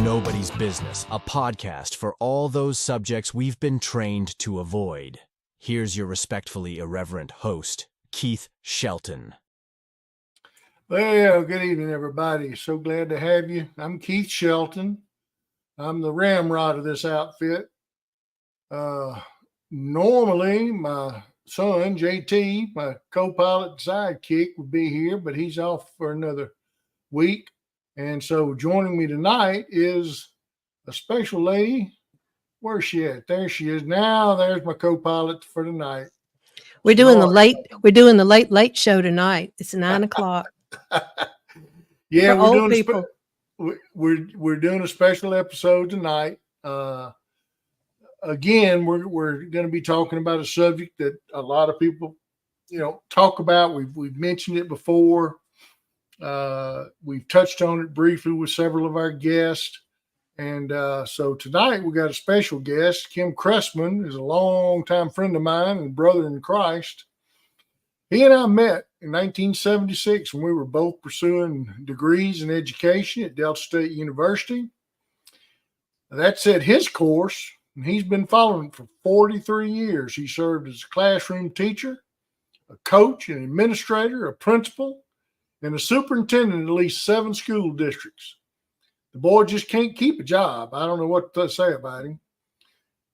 Nobody's Business, a podcast for all those subjects we've been trained to avoid. Here's your respectfully irreverent host, Keith Shelton. Well, good evening, everybody. So glad to have you. I'm Keith Shelton. I'm the ramrod of this outfit. Normally, my son, JT, my co-pilot sidekick, would be here, but he's off for another week. And so joining me tonight is a special lady. Where's she at? There she is. Now there's my co-pilot for tonight. We're doing the late show tonight. It's 9 o'clock. Yeah, we're doing a special episode tonight. Again, we're going to be talking about a subject that a lot of people, talk about. We've mentioned it before. We've touched on it briefly with several of our guests. And so tonight we got a special guest. Kim Chrestman is a longtime friend of mine and brother in Christ. He and I met in 1976 when we were both pursuing degrees in education at Delta State University. That set his course, and he's been following it for 43 years. He served as a classroom teacher, a coach, an administrator, a principal, and a superintendent in at least 7 school districts. The boy just can't keep a job. I don't know what to say about him.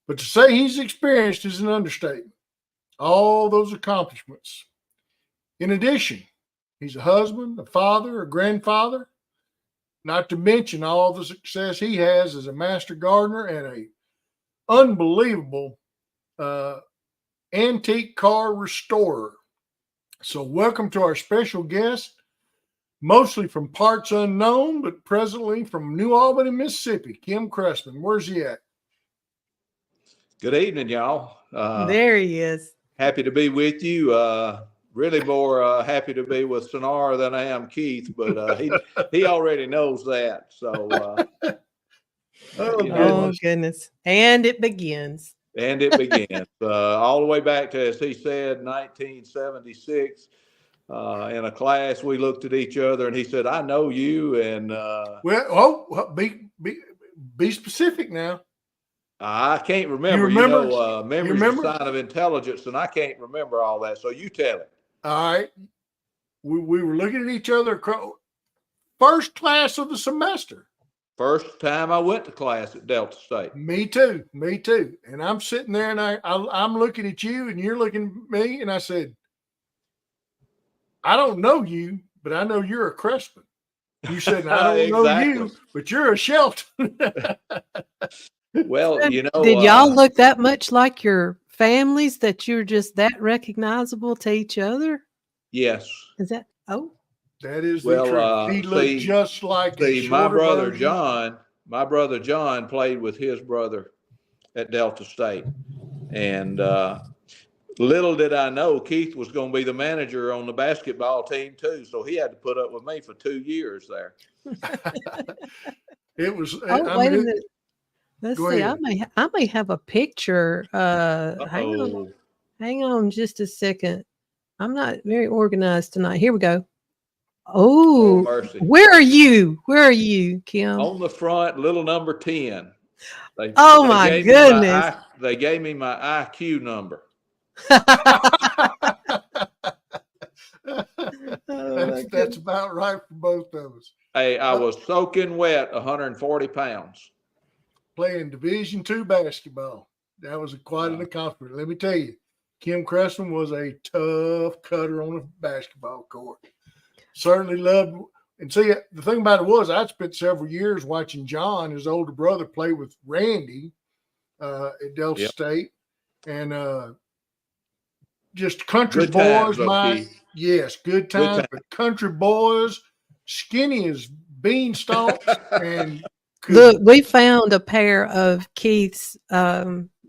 But to say he's experienced is an understatement. All those accomplishments. In addition, he's a husband, a father, a grandfather, not to mention all the success he has as a master gardener and a unbelievable antique car restorer. So welcome to our special guest, mostly from parts unknown, but presently from New Albany, Mississippi, Kim Chrestman. Where's he at? Good evening, y'all. There he is. Happy to be with you. Really more happy to be with Sonara than I am Keith, but he already knows that. So, goodness. And it begins. And it begins all the way back to, as he said, 1976. In a class, we looked at each other, and he said, "I know you." And be specific now. I can't remember. Memory's a sign of intelligence, and I can't remember all that. So you tell it. All right. We were looking at each other. First class of the semester. First time I went to class at Delta State. Me too. And I'm sitting there, and I'm looking at you, and you're looking at me, and I said, "I don't know you, but I know you're a Chrestman." You said, "I don't know you, but you're a Shelton." Well, did y'all look that much like your families that you're just that recognizable to each other? Yes. Is that? Oh, that is the truth. He looked just like my brother John. My brother John played with his brother at Delta State, and little did I know Keith was going to be the manager on the basketball team too. So he had to put up with me for 2 years there. It was. Wait a minute. Let's see. I may have a picture. Hang on just a second. I'm not very organized tonight. Here we go. Oh, mercy. Where are you, Kim? On the front, little number 10. My goodness. They gave me my IQ number. That's about right for both of us. Hey, I was soaking wet, 140 pounds. Playing Division II basketball. That was quite an accomplishment. Let me tell you, Kim Chrestman was a tough cutter on a basketball court. Certainly loved. And see, the thing about it was I'd spent several years watching John, his older brother, play with Randy at Delta State. And just country boys. Good times. But country boys, skinny as beanstalks. And look, we found a pair of Keith's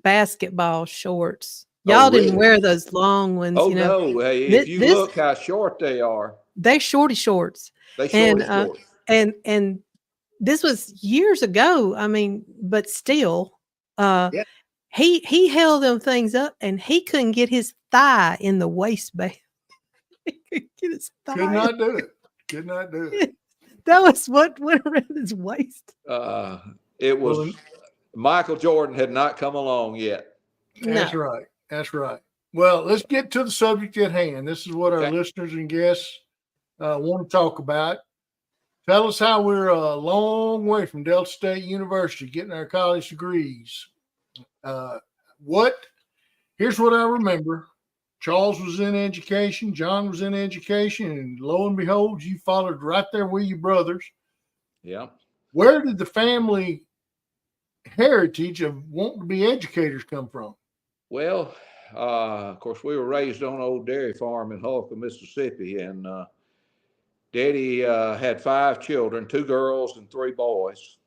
basketball shorts. Y'all didn't wear those long ones. No. Hey, if you look how short they are. They shorty shorts. And this was years ago. I mean, but still, he held them things up, and he couldn't get his thigh in the waistband. He could get his thigh. Could not do it. That was what went around his waist. It was Well, Michael Jordan had not come along yet. That's No. right. That's right. Well, let's get to the subject at hand. This is what our Okay. listeners and guests want to talk about. Tell us how we're a long way from Delta State University getting our college degrees. Here's what I remember. Charles was in education. John was in education. And lo and behold, you followed right there with your brothers. Yeah. Where did the family heritage of wanting to be educators come from? Well, of course, we were raised on an old dairy farm in Hulka, Mississippi, and Daddy had 5 children, 2 girls and 3 boys.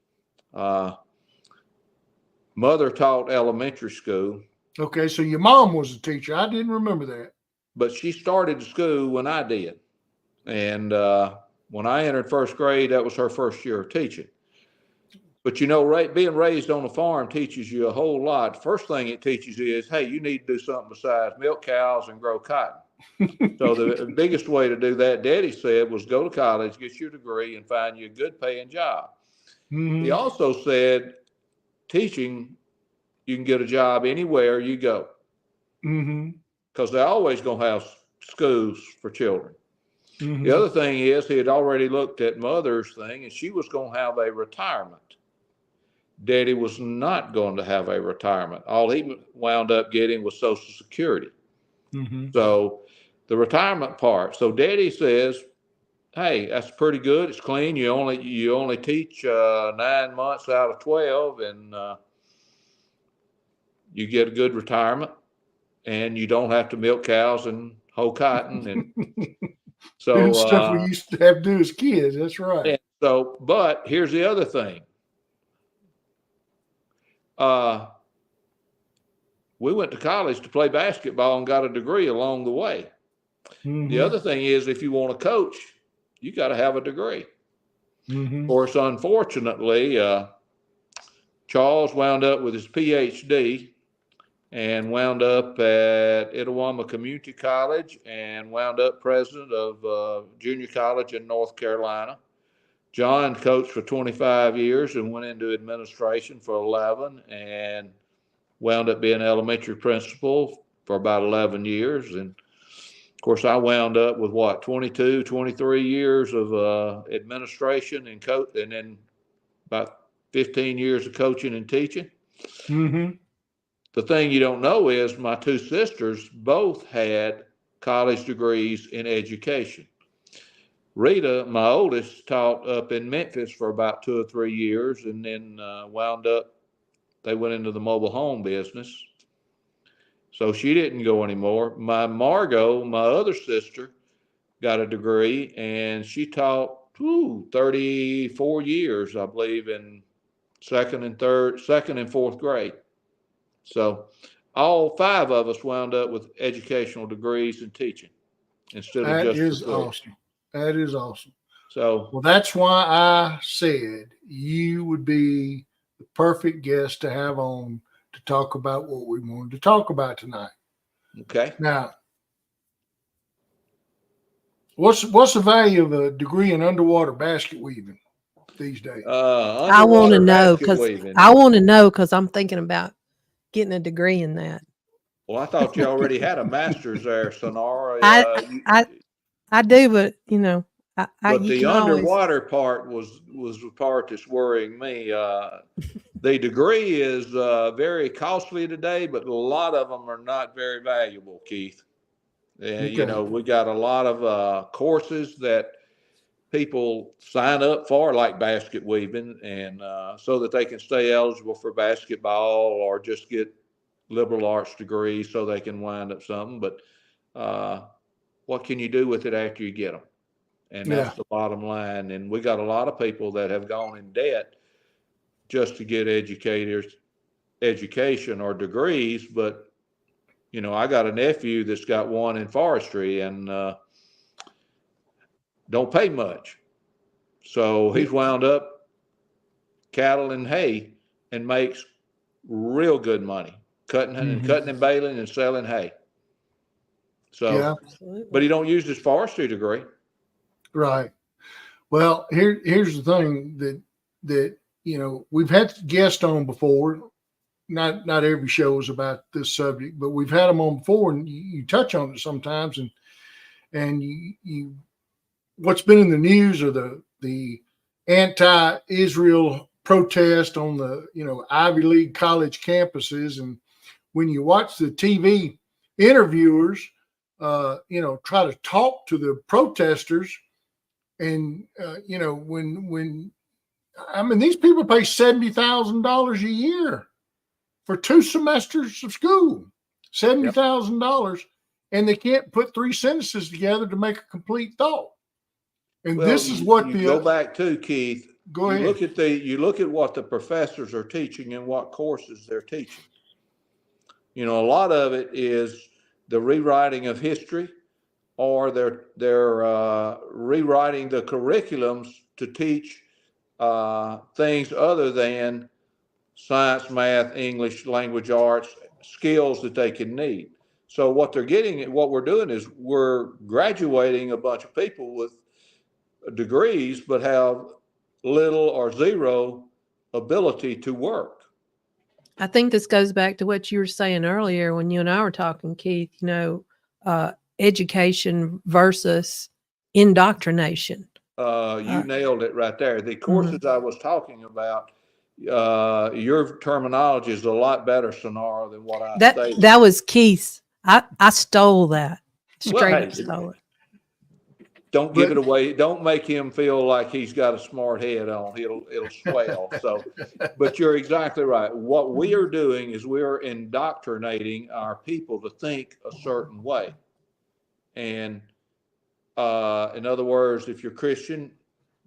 Mother taught elementary school. Okay, so your mom was a teacher. I didn't remember that. But she started school when I did. And when I entered first grade, that was her first year of teaching. But, you know, being raised on a farm teaches you a whole lot. First thing it teaches you is, hey, you need to do something besides milk cows and grow cotton. So the biggest way to do that, Daddy said, was go to college, get your degree, and find you a good paying job. Mm-hmm. He also said, teaching, you can get a job anywhere you go. Mm-hmm. Because they're always going to have schools for children. Mm-hmm. The other thing is he had already looked at Mother's thing, and she was going to have a retirement. Daddy was not going to have a retirement. All he wound up getting was Social Security. Mm-hmm. So the retirement part. So Daddy says, hey, that's pretty good. It's clean. You only teach 9 months out of 12, and you get a good retirement, and you don't have to milk cows and hoe cotton. And so doing stuff we used to have to do as kids. That's right. And so, but here's the other thing. We went to college to play basketball and got a degree along the way. Mm-hmm. The other thing is, if you want to coach, you got to have a degree. Mm-hmm. Of course, unfortunately, Charles wound up with his PhD and wound up at Itawamba Community College and wound up president of junior college in North Carolina. John coached for 25 years and went into administration for 11 and wound up being elementary principal for about 11 years. And of course, I wound up with 22, 23 years of administration and and then about 15 years of coaching and teaching. Mm-hmm. The thing you don't know is my 2 sisters both had college degrees in education. Rita, my oldest, taught up in Memphis for about 2 or 3 years and then they went into the mobile home business. So she didn't go anymore. My Margot, my other sister, got a degree and she taught 34 years, I believe, in second and fourth grade. So all 5 of us wound up with educational degrees in teaching instead of just. That is awesome. That is awesome. So, well, that's why I said you would be the perfect guest to have on to talk about what we wanted to talk about tonight. okay. Now, what's the value of a degree in underwater basket weaving these days? I want to know because I'm thinking about getting a degree in that. Well, I thought you already had a master's there, Sonara. I do, but you know, but the underwater part was the part that's worrying me. The degree is very costly today, but a lot of them are not very valuable, Keith. Okay. You know, we got a lot of courses that people sign up for, like basket weaving, and so that they can stay eligible for basketball or just get liberal arts degrees so they can wind up something. But what can you do with it after you get them? And that's the bottom line. And we got a lot of people that have gone in debt just to get education or degrees. But, you know, I got a nephew that's got one in forestry and don't pay much. So he's wound up cattle and hay and makes real good money, cutting and baling and selling hay. So, but he don't use his forestry degree. Right. Well, here's the thing that we've had guests on before. Not every show is about this subject, but we've had them on before, and you touch on it sometimes, and you what's been in the news or the anti-Israel protest on the Ivy League college campuses, and when you watch the TV interviewers, try to talk to the protesters, and when I mean these people pay $70,000 a year for 2 semesters of school, $70,000, and they can't put 3 sentences together to make a complete thought. And well, this is what you go back to, Keith. Go ahead. You look at what the professors are teaching and what courses they're teaching. A lot of it is the rewriting of history, or they're rewriting the curriculums to teach things other than science, math, English, language arts, skills that they can need. So what we're doing is we're graduating a bunch of people with degrees, but have little or zero ability to work. I think this goes back to what you were saying earlier when you and I were talking, Keith, education versus indoctrination. You nailed it right there. The courses I was talking about, your terminology is a lot better, Sonara, than what I stated. That was Keith's. I stole that. Straight up stole it. Don't give it away. Don't make him feel like he's got a smart head on. It'll swell. So, but you're exactly right. What we are doing is we're indoctrinating our people to think a certain way. And in other words, if you're Christian,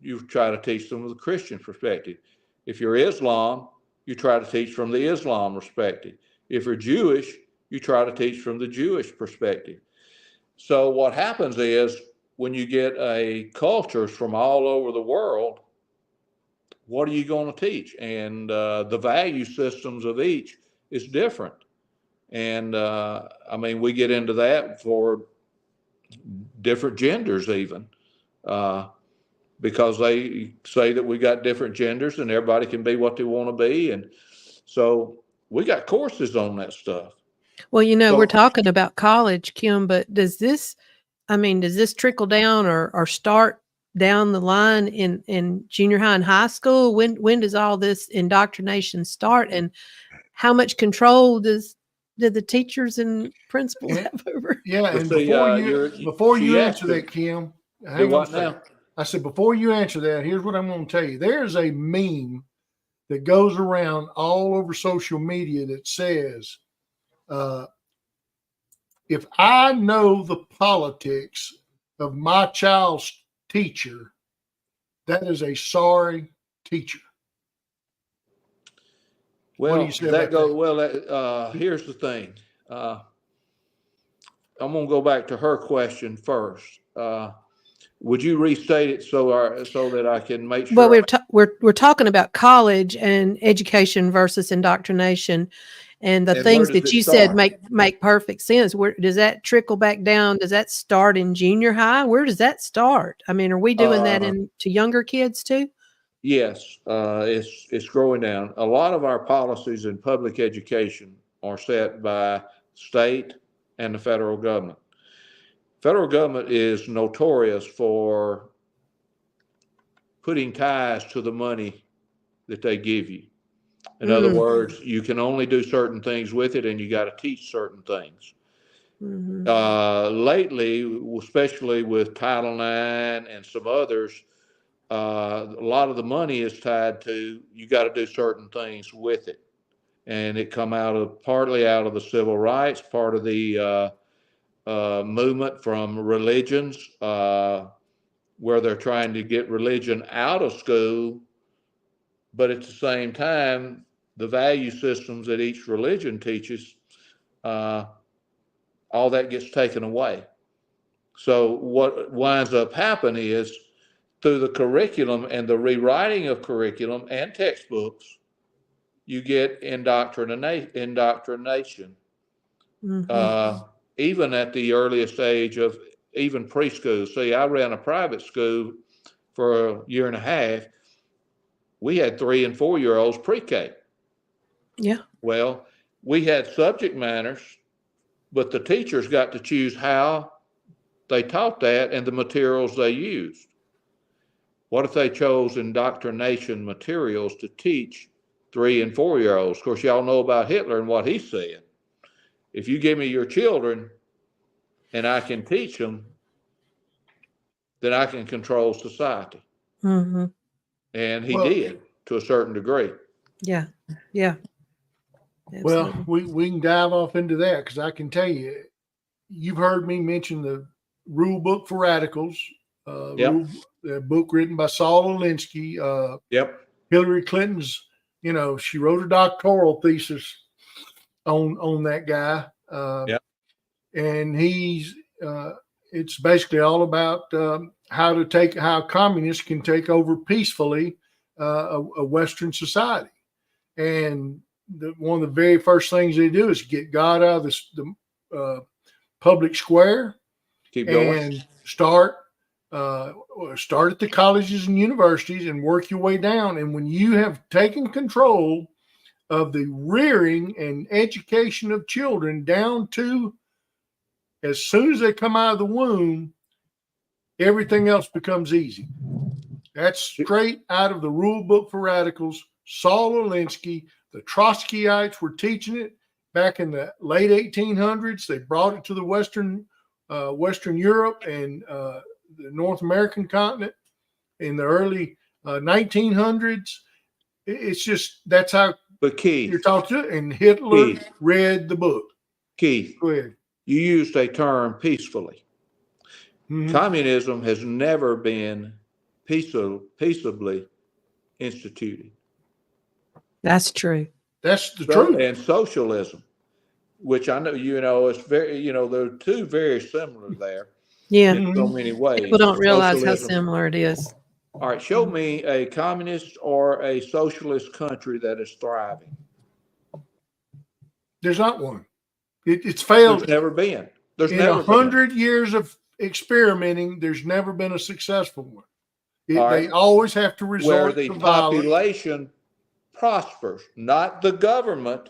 you try to teach them with a Christian perspective. If you're Islam, you try to teach from the Islam perspective. If you're Jewish, you try to teach from the Jewish perspective. So what happens is, when you get cultures from all over the world, what are you going to teach? And the value systems of each is different. And we get into that for different genders even, because they say that we got different genders and everybody can be what they want to be. And so we got courses on that stuff. Well, we're talking about college, Kim, but does this trickle down or start down the line in junior high and high school? When does all this indoctrination start, and how much control do the teachers and principals have over? Yeah, and before you answer that, Kim, hang on a second. I said, before you answer that, here's what I'm going to tell you. There's a meme that goes around all over social media that says, if I know the politics of my child's teacher, that is a sorry teacher. Well, here's the thing. I'm going to go back to her question first. Would you restate it so that I can make sure? Well, we're talking about college and education versus indoctrination. And the things that you said make perfect sense. Where does that trickle back down? Does that start in junior high? Where does that start? Are we doing that to younger kids too? Yes, it's growing down. A lot of our policies in public education are set by state and the federal government. Federal government is notorious for putting ties to the money that they give you. In other words, you can only do certain things with it, and you got to teach certain things. Lately, especially with Title IX and some others, a lot of the money is tied to you got to do certain things with it, and it come partly out of the civil rights, part of the movement from religions, where they're trying to get religion out of school. But at the same time, the value systems that each religion teaches, all that gets taken away. So what winds up happening is, through the curriculum and the rewriting of curriculum and textbooks, you get indoctrination. Even at the earliest age of even preschool. See, I ran a private school for a year and a half, we had 3 and 4 year olds pre-K. Yeah. Well, we had subject matters, but the teachers got to choose how they taught that and the materials they used. What if they chose indoctrination materials to teach 3 and 4 year olds? Of course, y'all know about Hitler and what he said. If you give me your children and I can teach them, then I can control society. Mm-hmm. And he did to a certain degree. Yeah. Yeah. Well, we can dive off into that, because I can tell you, you've heard me mention the Rule Book for Radicals, the book written by Saul Alinsky. Hillary Clinton's, she wrote a doctoral thesis on that guy. And he's it's basically all about how communists can take over peacefully a Western society. And one of the very first things they do is get God out of the public square. Keep going. And start at the colleges and universities and work your way down. And when you have taken control of the rearing and education of children down to as soon as they come out of the womb, everything else becomes easy. That's straight out of the Rule Book for Radicals. Saul Alinsky, the Trotskyites were teaching it back in the late 1800s. They brought it to the Western Europe and the North American continent in the early 1900s. It's just, that's how you're taught to it. And Hitler read the book. Keith, go ahead. You used a term peacefully. Mm-hmm. Communism has never been peaceably instituted. That's true. That's the truth. And socialism, which I know, it's very, they're two very similar there. Yeah. In so many ways. People don't realize how similar it is. All right. Show me a communist or a socialist country that is thriving. There's not one. It's failed. There's never been. There's in never 100 years of experimenting, there's never been a successful one. They always have to resort to violence. Where the population prospers, not the government,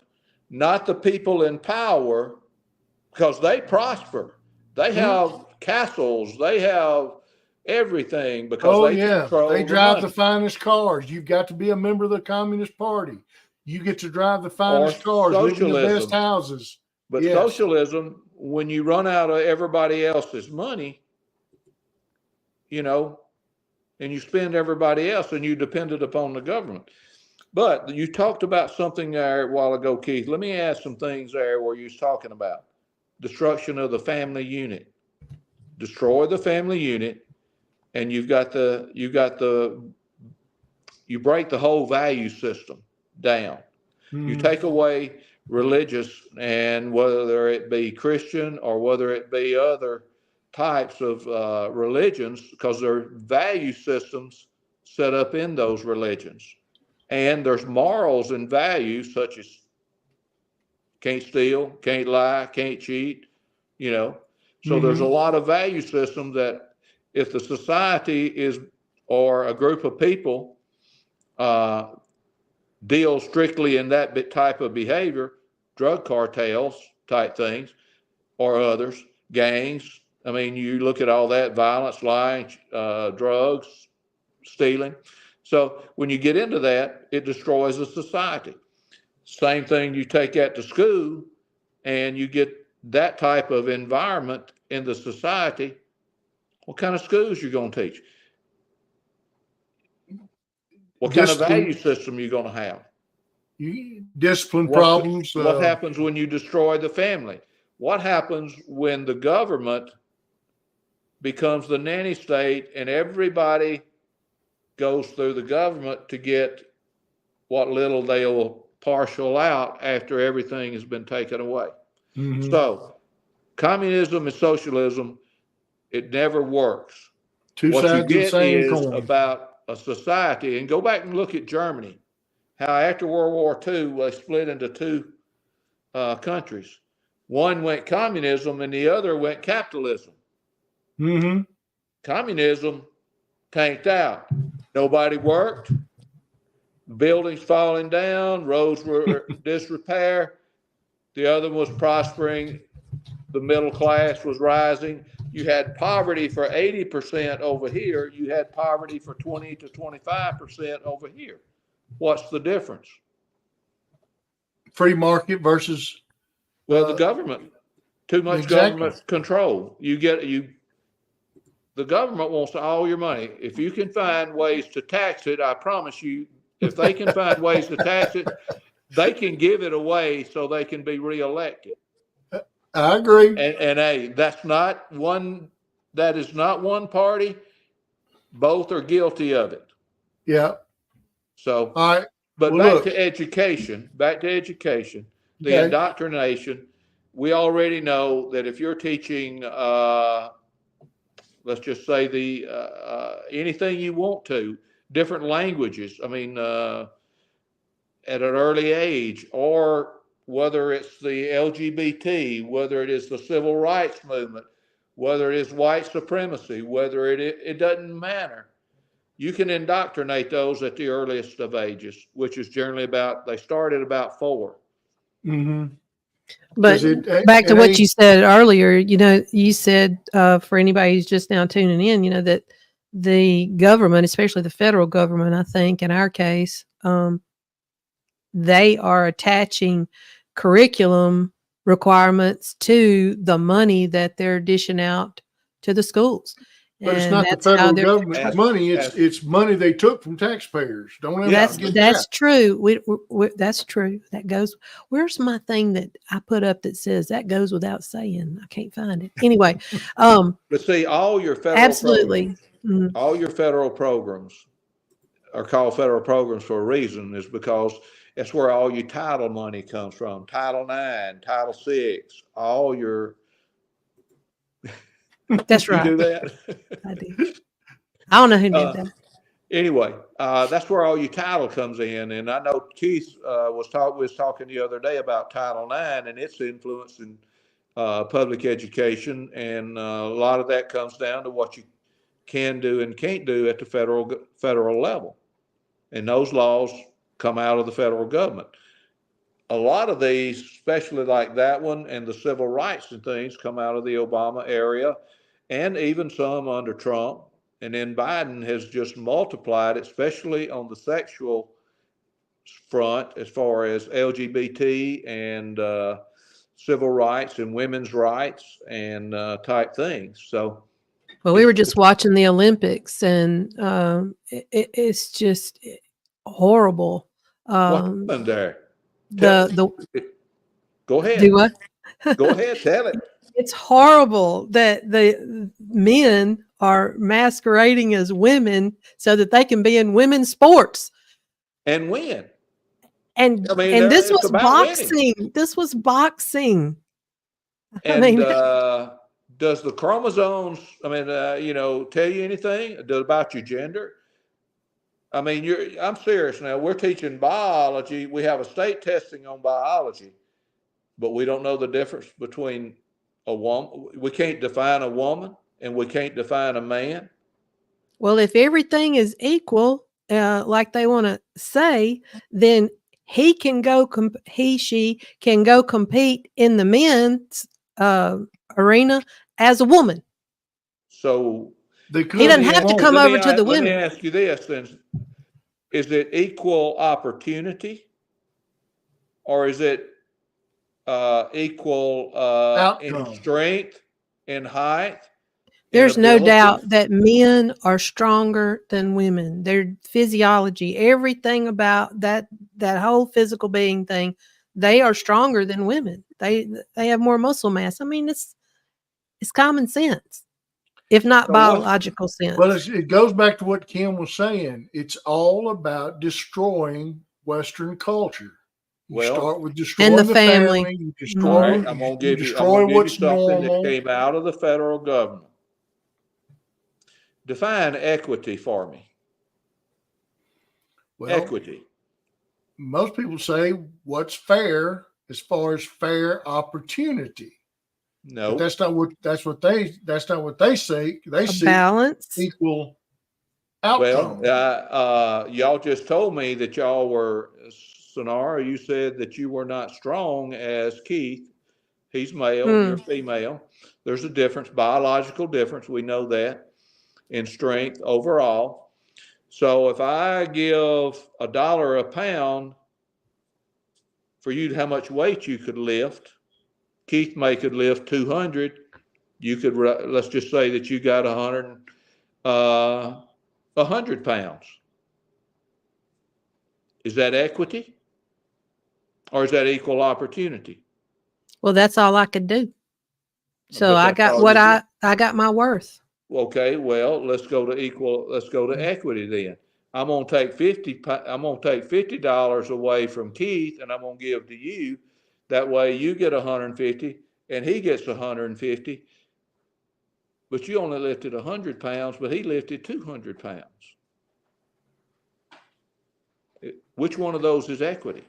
not the people in power, because they prosper. They have castles. They have everything because control they drive the finest cars. You've got to be a member of the Communist Party. You get to drive the finest cars, live in the best houses. But socialism, when you run out of everybody else's money, and you spend everybody else and you depended upon the government. But you talked about something there a while ago, Keith. Let me add some things there where you was talking about destruction of the family unit. Destroy the family unit, and you break the whole value system down. You take away religious, and whether it be Christian or whether it be other types of religions, because there are value systems set up in those religions. And there's morals and values such as can't steal, can't lie, can't cheat, So there's a lot of value systems that if the society or a group of people deal strictly in that type of behavior, drug cartels type things, or others, gangs. I mean, you look at all that, violence, lying, drugs, stealing. So when you get into that, it destroys the society. Same thing, you take that to school and you get that type of environment in the society. What kind of schools you going to teach? What kind of value system you going to have? Discipline problems. What happens when you destroy the family? What happens when the government becomes the nanny state and everybody goes through the government to get what little they'll partial out after everything has been taken away? Mm-hmm. So communism and socialism, it never works. What you get is about a society, and go back and look at Germany, how after World War II, they split into two countries. One went communism and the other went capitalism. Mm-hmm. Communism tanked out. Nobody worked. Buildings falling down. Roads were disrepair. The other was prospering. The middle class was rising. You had poverty for 80% over here. You had poverty for 20 to 25% over here. What's the difference? Free market versus the government. Too much government control. The government wants all your money. If you can find ways to tax it, I promise you, if they can find ways to tax it, they can give it away so they can be reelected. I agree. And hey, that is not one party. Both are guilty of it. Yeah. So, all right. But well, back to education, the okay. indoctrination. We already know that if you're teaching, let's just say anything you want to, different languages, I mean, at an early age, or whether it's the LGBT, whether it is the civil rights movement, whether it is white supremacy, whether it doesn't matter. You can indoctrinate those at the earliest of ages, which is generally they start at about 4. Mm-hmm. But back to what you said earlier, you said for anybody who's just now tuning in, that the government, especially the federal government, I think in our case, they are attaching curriculum requirements to the money that they're dishing out to the schools. But it's not the federal government's money. It's money they took from taxpayers. Don't ever forget that's true. That's true. That goes. Where's my thing that I put up that says that goes without saying? I can't find it. Anyway, but see, all your federal absolutely all your federal programs are called federal programs for a reason. Is because that's where all your title money comes from. Title IX, Title VI, all your. That's right. You do that? I do. I don't know who did that. Anyway, that's where all your title comes in. And I know Keith was talking the other day about Title IX and its influence in public education. And a lot of that comes down to what you can do and can't do at the federal level. And those laws come out of the federal government. A lot of these, especially like that one and the civil rights and things, come out of the Obama area, and even some under Trump. And then Biden has just multiplied, especially on the sexual front, as far as LGBT and civil rights and women's rights and type things. So, well, we were just watching the Olympics, and it's just horrible. What happened there? Go ahead. Do what? Go ahead, tell it. It's horrible that the men are masquerading as women so that they can be in women's sports and win. And this was boxing. Winning. This was boxing. And does the chromosomes, tell you anything about your gender? I'm serious now. We're teaching biology. We have a state testing on biology, but we don't know the difference between a woman. We can't define a woman and we can't define a man. Well, if everything is equal, like they want to say, then she can go compete in the men's arena as a woman. So he doesn't have to come over to the women. Let me ask you this then. Is it equal opportunity, or is it equal in strength, in height? There's no doubt that men are stronger than women. Their physiology, everything about that whole physical being thing, they are stronger than women. They have more muscle mass. It's common sense, if not biological sense. Well, it goes back to what Kim was saying. It's all about destroying Western culture. You start with destroying the family. You destroy, I'm going to give you something normal. That came out of the federal government. Define equity for me. Well, equity. Most people say what's fair as far as fair opportunity. No, but that's not what they say. They see balance, equal outcome. Well, y'all just told me that y'all were, Sonara, you said that you were not strong as Keith. He's male, you're female. There's a difference, biological difference. We know that in strength overall. So if I give $1 a pound for you, how much weight you could lift, Keith could lift 200. You could, let's just say that you got 100 pounds. Is that equity? Or is that equal opportunity? Well, that's all I could do. So But I that's got all what you I got my worth. Okay, well, let's go to equity then. I'm gonna take $50 away from Keith, and I'm gonna give to you. That way you get 150 and he gets 150. But you only lifted 100 pounds, but he lifted 200 pounds. Which one of those is equity?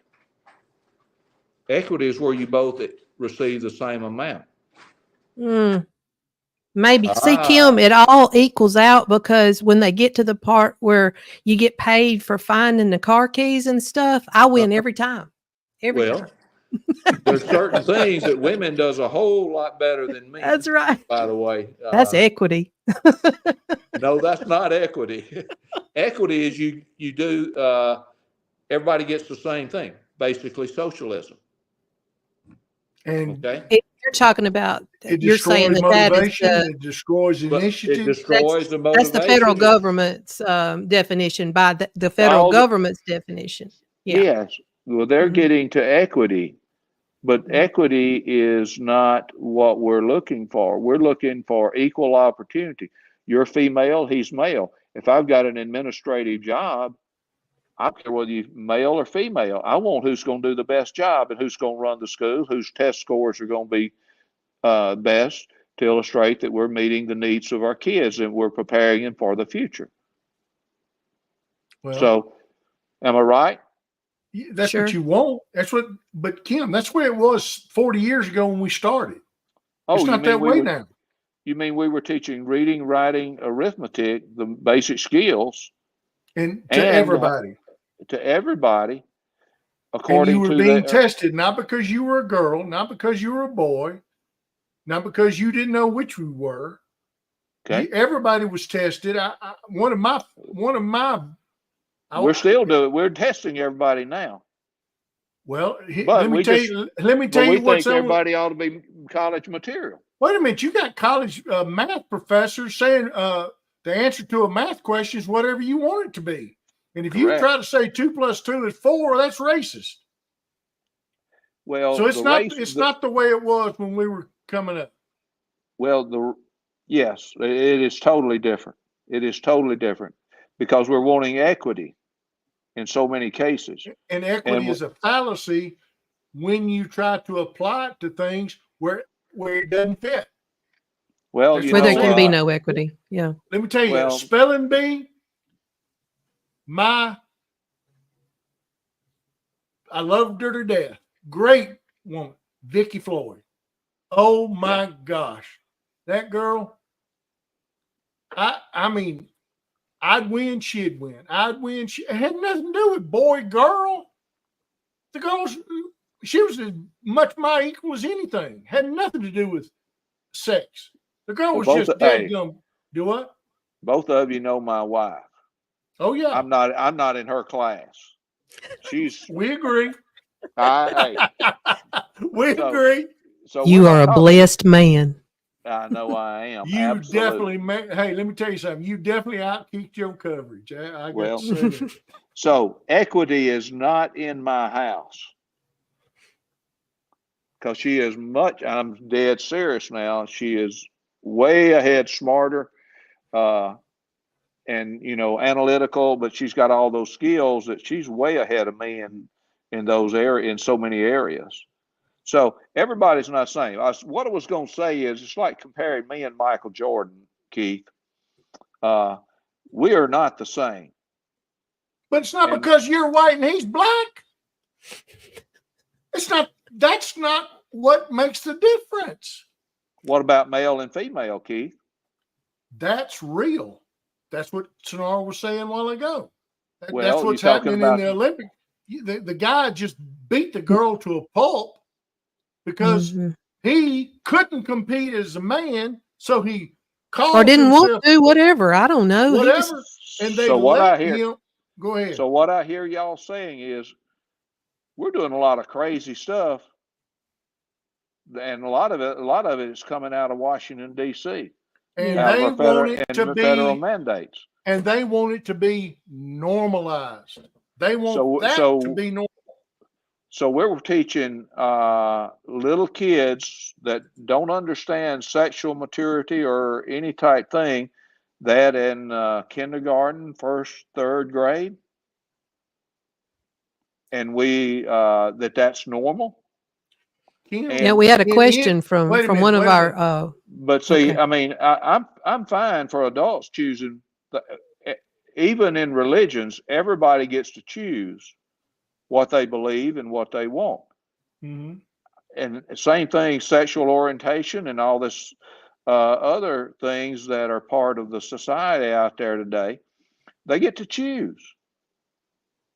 Equity is where you both receive the same amount. Maybe. See, Kim, it all equals out because when they get to the part where you get paid for finding the car keys and stuff, I win every time. Every time. There's certain things that women does a whole lot better than men. That's right. By the way. That's equity. No, that's not equity. Equity is you do, everybody gets the same thing, basically socialism. And okay. You're talking about, you're saying that is it destroys initiative. It destroys the motivation. That's the federal government's definition by the federal government's definition. Yeah. Yes. Well, they're getting to equity, but equity is not what we're looking for. We're looking for equal opportunity. You're female, he's male. If I've got an administrative job, I don't care whether you're male or female. I want who's going to do the best job and who's going to run the school, whose test scores are going to be best to illustrate that we're meeting the needs of our kids and we're preparing them for the future. Well, so, am I right? That's what you want. But Kim, that's where it was 40 years ago when we started. It's not that way now. You mean we were teaching reading, writing, arithmetic, the basic skills, and everybody. To everybody, according to you were being tested, not because you were a girl, not because you were a boy, not because you didn't know which we were. Okay, everybody was tested. We're still doing. We're testing everybody now. Well, let me tell you what's everybody ought to be college material. Wait a minute, you got college math professors saying the answer to a math question is whatever you want it to be. And if you try to say 2 + 2 is 4, that's racist. Well, so it's not the way it was when we were coming up. Well, yes, it is totally different. It is totally different because we're wanting equity in so many cases. And equity is a fallacy when you try to apply it to things where it doesn't fit. Well, where there can be no equity. Yeah. Let me tell you, spelling bee. I loved her to death. Great woman, Vicky Floyd. Oh my gosh, that girl. I mean, I'd win, she'd win. I'd win. It had nothing to do with boy, girl. The girl, she was as much my equal as anything. Had nothing to do with sex. The girl was just dead young. Do what? Both of you know my wife. Oh yeah. I'm not in her class. We agree. We agree. So you are a blessed man. I know I am. You absolutely. Hey, let me tell you something. You definitely outkicked your coverage. I got to say that. So equity is not in my house because she is much. I'm dead serious now. She is way ahead, smarter. And analytical, but she's got all those skills that she's way ahead of me in those areas, in so many areas. So everybody's not the same. What I was going to say is it's like comparing me and Michael Jordan, Keith. We are not the same. But it's not because you're white and he's black. It's not. That's not what makes the difference. What about male and female, Keith? That's real. That's what Sonara was saying a while ago. Well, That's what's you're talking happening in about the Olympic. The guy just beat the girl to a pulp because he couldn't compete as a man, so he called or didn't want himself to do whatever. I don't know. He just, whatever, and they So what I let hear, him go ahead. so what I hear y'all saying is we're doing a lot of crazy stuff, and a lot of it is coming out of Washington D.C. And out of they our want it to federal be, mandates. and they want it to be normalized. They want that to be normal. So we're teaching little kids that don't understand sexual maturity or any type thing that in kindergarten, first, third grade, and we that's normal. Kim, yeah, we had a question from one of our. But see, okay. I mean, I'm fine for adults choosing. Even in religions, everybody gets to choose what they believe and what they want. Mm-hmm. And same thing, sexual orientation and all this other things that are part of the society out there today. They get to choose.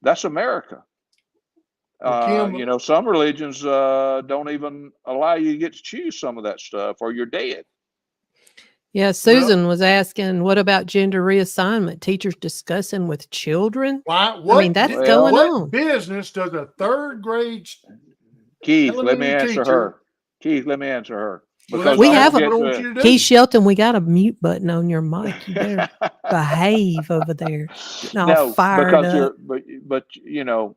That's America. Well, Kim, You know, some religions don't even allow you to get to choose some of that stuff, or you're dead. Yeah, Susan was asking, what about gender reassignment? Teachers discussing with children? why? I mean, that's going on. What business does a third grade Keith, let me elementary answer teacher? her. Keith, let me answer her. Well, Because We I'm have gonna a get want to you to Keith do. Shelton. We got a mute button on your mic. You better behave over there. Getting all no, fired because up. but you know,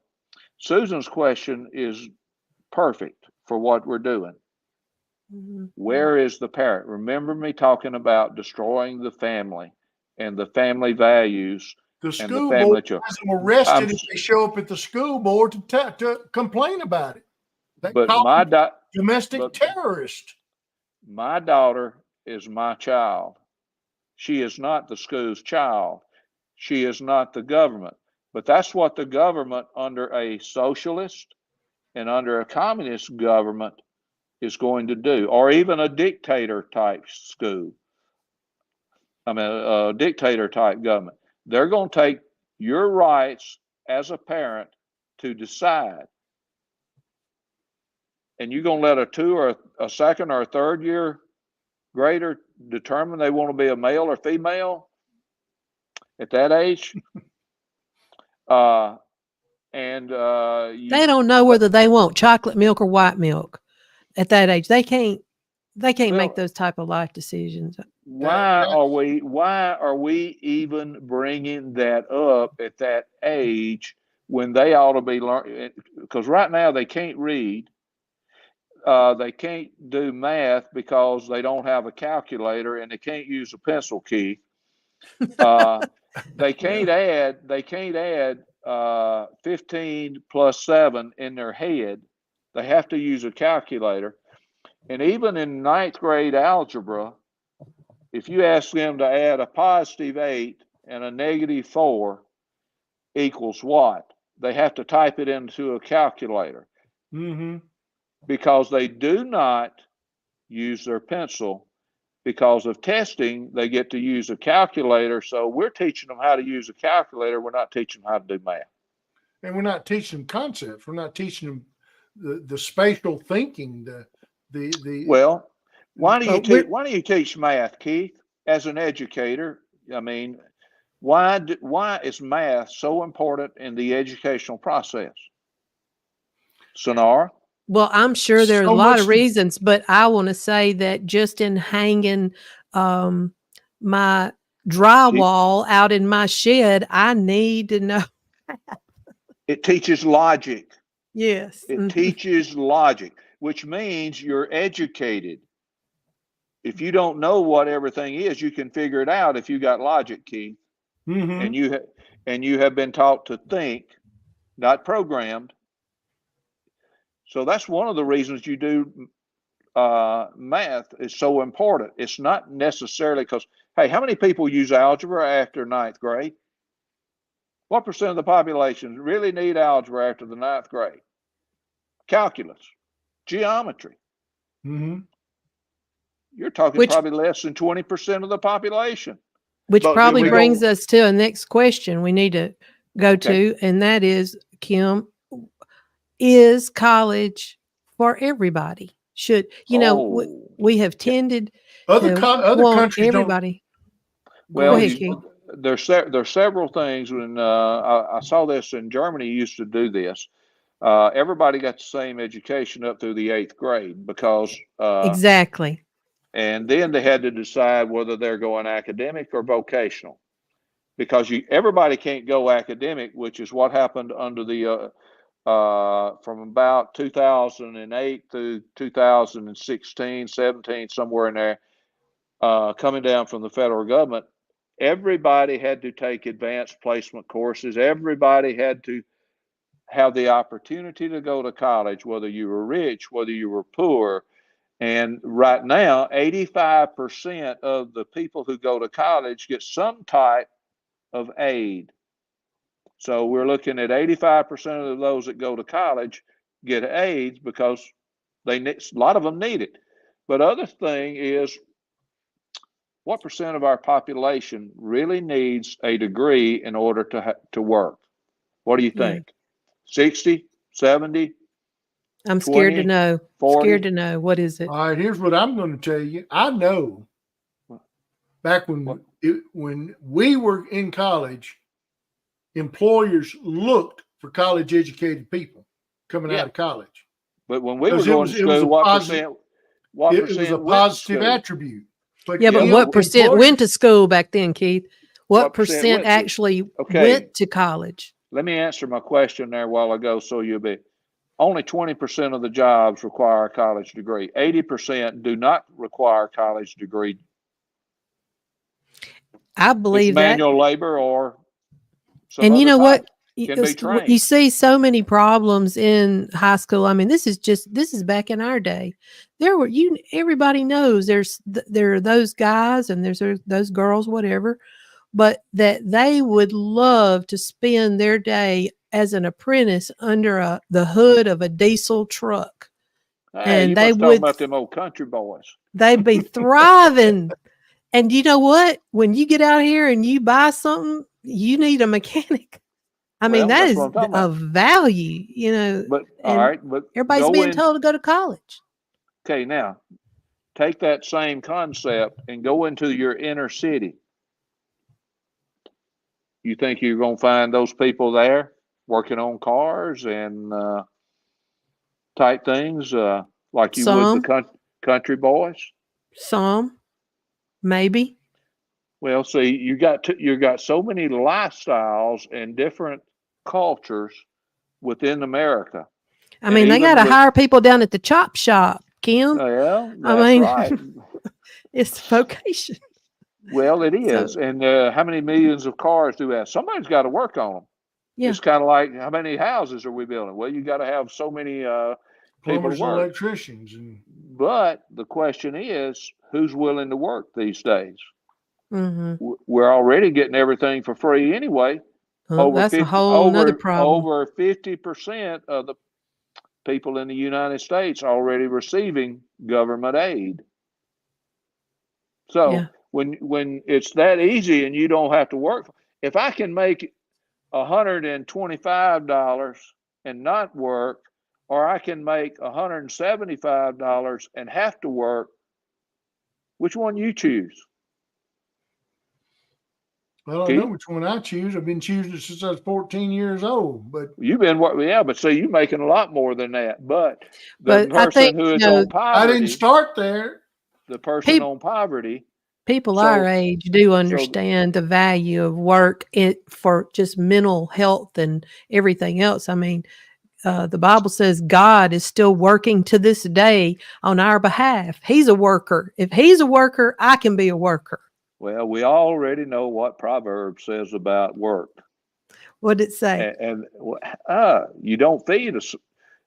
Susan's question is perfect for what we're doing. Mhm. Where is the parent? Remember me talking about destroying the family and the family values The and the school board family children. has them arrested if they show up at the school board to complain about it. They But call my them domestic but terrorist. my daughter is my child. She is not the school's child. She is not the government. But that's what the government under a socialist and under a communist government is going to do, or even a dictator type school. I mean, a dictator type government. They're going to take your rights as a parent to decide. And you're going to let a 2 or a second or a third year grader determine they want to be a male or female at that age. They don't know whether they want chocolate milk or white milk at that age. They can't make those type of life decisions. Why are we even bringing that up at that age when they ought to be learning? Because right now they can't read. They can't do math because they don't have a calculator and they can't use a pencil key. They can't add 15 plus 7 in their head. They have to use a calculator. And even in ninth grade algebra, if you ask them to add a positive 8 and a negative 4 equals what, they have to type it into a calculator. Mm-hmm. Because they do not use their pencil. Because of testing, they get to use a calculator. So we're teaching them how to use a calculator. We're not teaching them how to do math. And we're not teaching them concepts. We're not teaching them the spatial thinking. Well, why do you teach math, Keith? As an educator, I mean, why is math so important in the educational process? Sonara? Well, I'm sure there's a lot of reasons, but I want to say that just in hanging my drywall out in my shed, I need to know. It teaches logic. Yes. It teaches logic, which means you're educated. If you don't know what everything is, you can figure it out if you got logic, Keith. Mm-hmm. And you have been taught to think, not programmed. So that's one of the reasons you do math is so important. It's not necessarily because, hey, how many people use algebra after ninth grade? What percent of the population really need algebra after the ninth grade? Calculus, geometry. Mm-hmm. You're talking probably less than 20% of the population. Which But probably we brings go, us to a next question we need to go okay. to, and that is, Kim, is college for everybody? Should, Oh, we have yeah. tended Other to other want countries don't everybody. go Go Well, ahead, ahead. Keith. there's several things. When I saw this in Germany, used to do this. Everybody got the same education up through the 8th grade because, Exactly. and then they had to decide whether they're going academic or vocational, because everybody can't go academic, which is what happened under the from about 2008 through 2016, 17, somewhere in there, coming down from the federal government. Everybody had to take advanced placement courses. Everybody had to have the opportunity to go to college, whether you were rich, whether you were poor. And right now, 85% of the people who go to college get some type of aid. So we're looking at 85% of those that go to college get aids because a lot of them need it. But other thing is, what percent of our population really needs a degree in order to work? What do you Yeah. think? 60, 70, I'm scared to 20, know. 40? Scared to know. What is it? All right, here's what I'm going to tell you. I know back when we were in college, employers looked for college educated people coming out Yeah. of college. But when we were Because going to school, what percent it was went a to positive school? attribute. But Yeah, but Yeah, what percent employers, went to school back then, Keith? What percent percent went to? actually Okay, went to college? let me answer my question there a while ago, so you'll be. Only 20% of the jobs require a college degree. 80% do not require a college degree. I It's believe that. manual labor or some And you other know what? type. Can be You trained. see so many problems in high school. I mean, this is back in our day. Everybody knows there are those guys and there's those girls, whatever, but that they would love to spend their day as an apprentice under the hood of a diesel truck. Hey, And you they must talk would, about them old country boys. they'd be thriving. And you know what? When you get out here and you buy something, you need a mechanic. I mean, Well, that that's what is I'm talking of about. value, But all and right, but everybody's go being in. told to go to college. Okay, now take that same concept and go into your inner city. You think you're going to find those people there working on cars and type things like you would Some, the country boys? some, maybe. Well, see, you got so many lifestyles and different cultures within America, I and mean, they got even to with, hire people down at the chop shop, Kim. well, I that's mean, right. it's vocation. Well, it is. So, And how many millions of cars do we have? Somebody's got to work on them. yeah. It's kind of like, how many houses are we building? Well, you got to have so many people to plumbers and work. electricians, and But the question is, who's willing to work these days? Mm-hmm. We're already getting everything for free anyway. That's a whole nother problem. Over 50% of the people in the United States already receiving government aid. So Yeah. when it's that easy and you don't have to work, if I can make $125 and not work, or I can make $175 and have to work, which one you choose? well, I don't know which one I choose. I've been choosing since I was 14 years old. But You've been but see, you're making a lot more than that. But the But I think, person who is on I didn't poverty, start there. the person on poverty, people so our age do so understand the value of work for just mental health and everything else. I mean, the Bible says God is still working to this day on our behalf. He's a worker. If he's a worker, I can be a worker. well, we already know what Proverbs says about work. What did it say? And you don't feed us.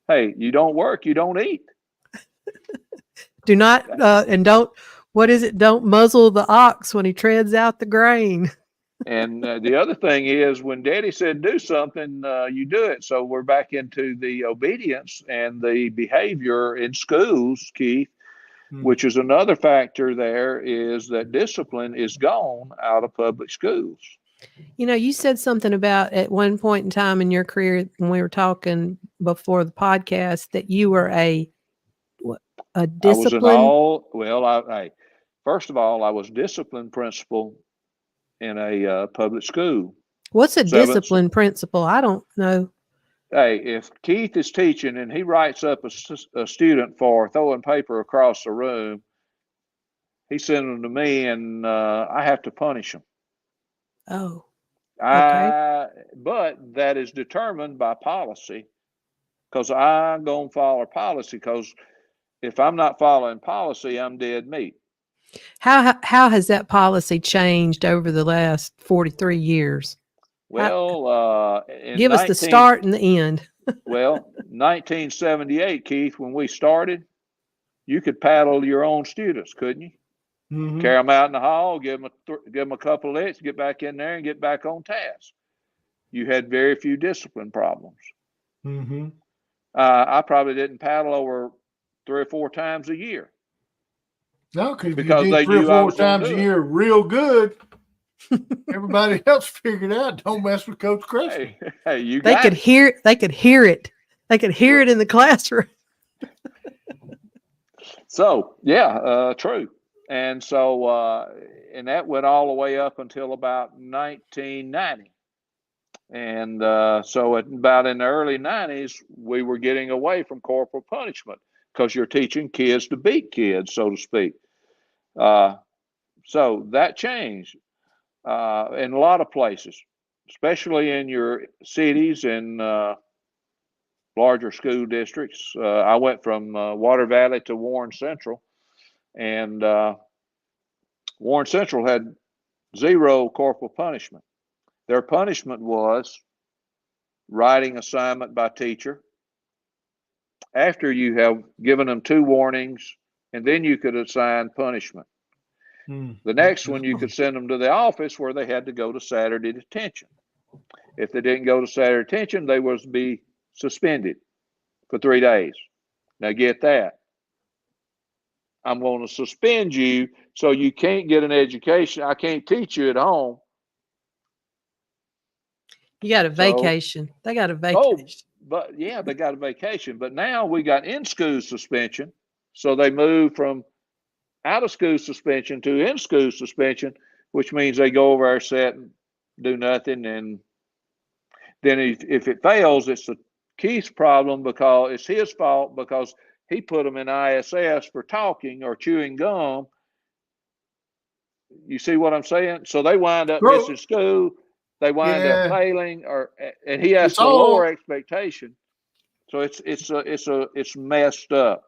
Hey, you don't work, you don't eat. Do not and don't. What is it? Don't muzzle the ox when he treads out the grain. And the other thing is, when Daddy said do something, you do it. So we're back into the obedience and the behavior in schools, Keith. which is another factor there, is that discipline is gone out of public schools. You know, you said something about at one point in time in your career when we were talking before the podcast that you were a discipline. First of all, I was discipline principal in a public school. What's a discipline principal? I don't know. Hey, if Keith is teaching and he writes up a student for throwing paper across the room, he sends them to me, and I have to punish them. Oh, okay. But that is determined by policy, because I'm going to follow policy, because if I'm not following policy, I'm dead meat. How has that policy changed over the last 43 years? Well, give us the start and the end. Well, 1978, Keith, when we started, you could paddle your own students, couldn't you? Mm-hmm. Carry them out in the hall, give them a couple of licks, get back in there, and get back on task. You had very few discipline problems. Mm-hmm. I probably didn't paddle over 3 or 4 times a year. No, because you did 3 or 4 times a year real good. Everybody else figured out, don't mess with Coach Chrestman. Hey, they could hear it. They could hear it in the classroom. So, yeah, true. And so, and that went all the way up until about 1990. And so about in the early 90s, we were getting away from corporal punishment, because you're teaching kids to beat kids, so to speak. So that changed in a lot of places, especially in your cities and larger school districts. I went from Water Valley to Warren Central, and Warren Central had 0 corporal punishment. Their punishment was writing assignment by teacher. After you have given them 2 warnings, and then you could assign punishment. The next one, you could send them to the office, where they had to go to Saturday detention. If they didn't go to Saturday detention, they was to be suspended for 3 days. Now get that. I'm going to suspend you so you can't get an education. I can't teach you at home. You got a vacation. They got a vacation. But yeah, they got a vacation. But now we got in-school suspension. So they move from out-of-school suspension to in-school suspension, which means they go over our set and do nothing. And then if it fails, it's Keith's problem, because it's his fault, because he put them in ISS for talking or chewing gum. You see what I'm saying? So they wind up missing school. They wind up failing, and he has to lower expectation. So it's messed up.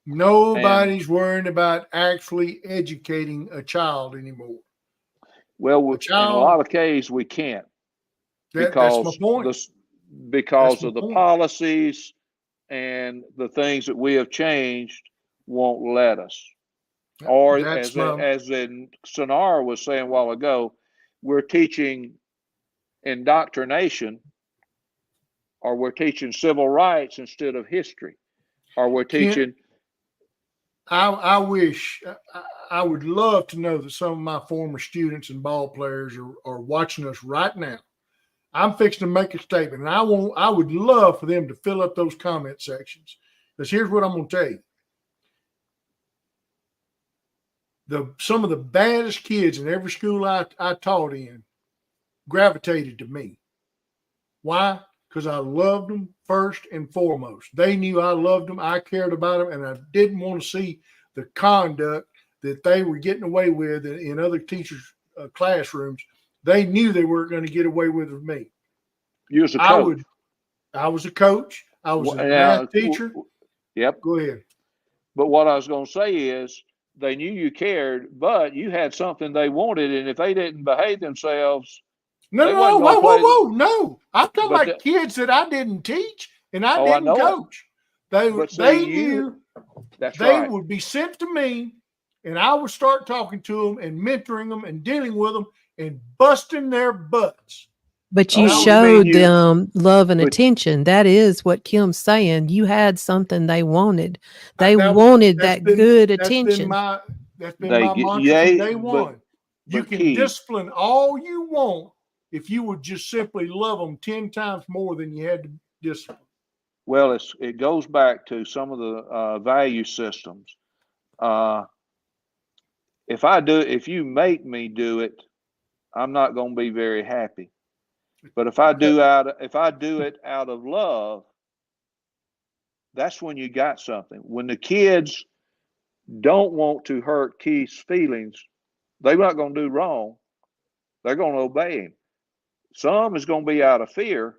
Nobody's worrying about actually educating a child anymore. Well, in a lot of cases we can't, because that's my point. Because of the policies and the things that we have changed won't let us. Or as in Sonar was saying a while ago, we're teaching indoctrination, or we're teaching civil rights instead of history, or we're teaching. I would love to know that some of my former students and ball players are watching us right now. I'm fixing to make a statement, and I would love for them to fill up those comment sections, because here's what I'm going to tell you. Some of the baddest kids in every school I taught in gravitated to me. Why? Because I loved them first and foremost. They knew I loved them, I cared about them, and I didn't want to see the conduct that they were getting away with in other teachers' classrooms. They knew they weren't going to get away with me. You was a coach. I was a coach. I was a math teacher. Yep. Go ahead. But what I was going to say is, they knew you cared, but you had something they wanted, and if they didn't behave themselves, no. I'm talking about kids that I didn't teach and I didn't coach. They knew they would be sent to me, and I would start talking to them and mentoring them and dealing with them and busting their butts. But you Oh, you mean showed you- them love and but- attention. That is what Kim's saying. You had something they wanted. They That- wanted that's that been- good That's been attention. my mantra They from get- day but- one. You but can Keith, discipline all you want if you would just simply love them 10 times more than you had to discipline. well, it goes back to some of the value systems. If you make me do it, I'm not going to be very happy. But if I do it out of love, that's when you got something. When the kids don't want to hurt Keith's feelings, they're not going to do wrong. They're going to obey him. Some is going to be out of fear,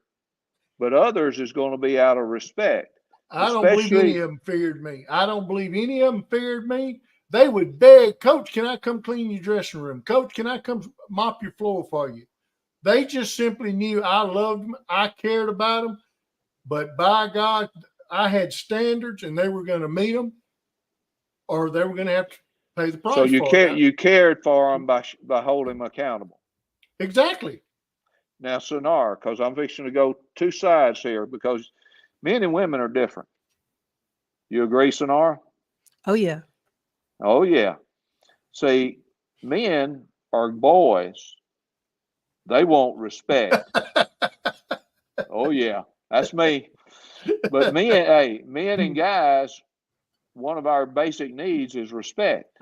but others is going to be out of respect. I don't believe any of them feared me. I don't believe any of them feared me. They would beg, Coach, can I come clean your dressing room? Coach, can I come mop your floor for you? They just simply knew I loved them. I cared about them. But by God, I had standards and they were going to meet them or they were going to have to pay the price So you for it. you cared for them by holding them accountable. Exactly. Now, Sonar, because I'm fixing to go two sides here because men and women are different. You agree, Sonar? Oh, yeah. Oh, yeah. See, men are boys. They want respect. Oh, yeah. That's me. But men and guys, one of our basic needs is respect.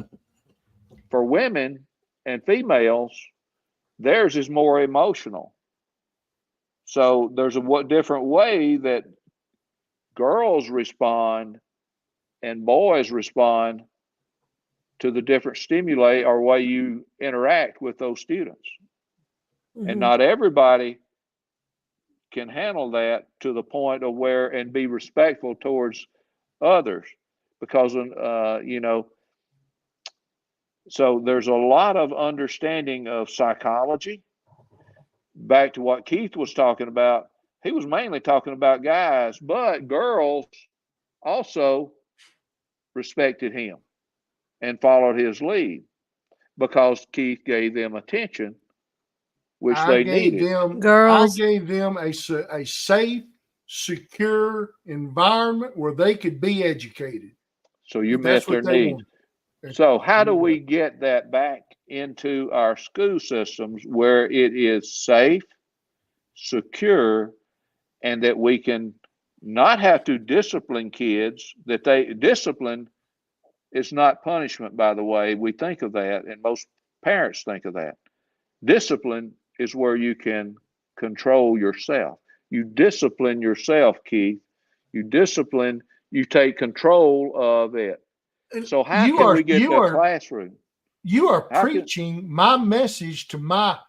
For women and females, theirs is more emotional. So there's a different way that girls respond and boys respond to the different stimuli or way you interact with those students. And not everybody can handle that to the point of where and be respectful towards others because so there's a lot of understanding of psychology. Back to what Keith was talking about, he was mainly talking about guys, but girls also respected him and followed his lead because Keith gave them attention, which they needed. Girls. I gave them a safe, secure environment where they could be educated. So you met their needs. So how do we get that back into our school systems where it is safe, secure, and that we can not have to discipline kids, that discipline is not punishment, by the way. We think of that, and most parents think of that. Discipline is where you can control yourself. You discipline yourself, Keith. You take control of it. So how can we get the classroom? You are preaching my message to my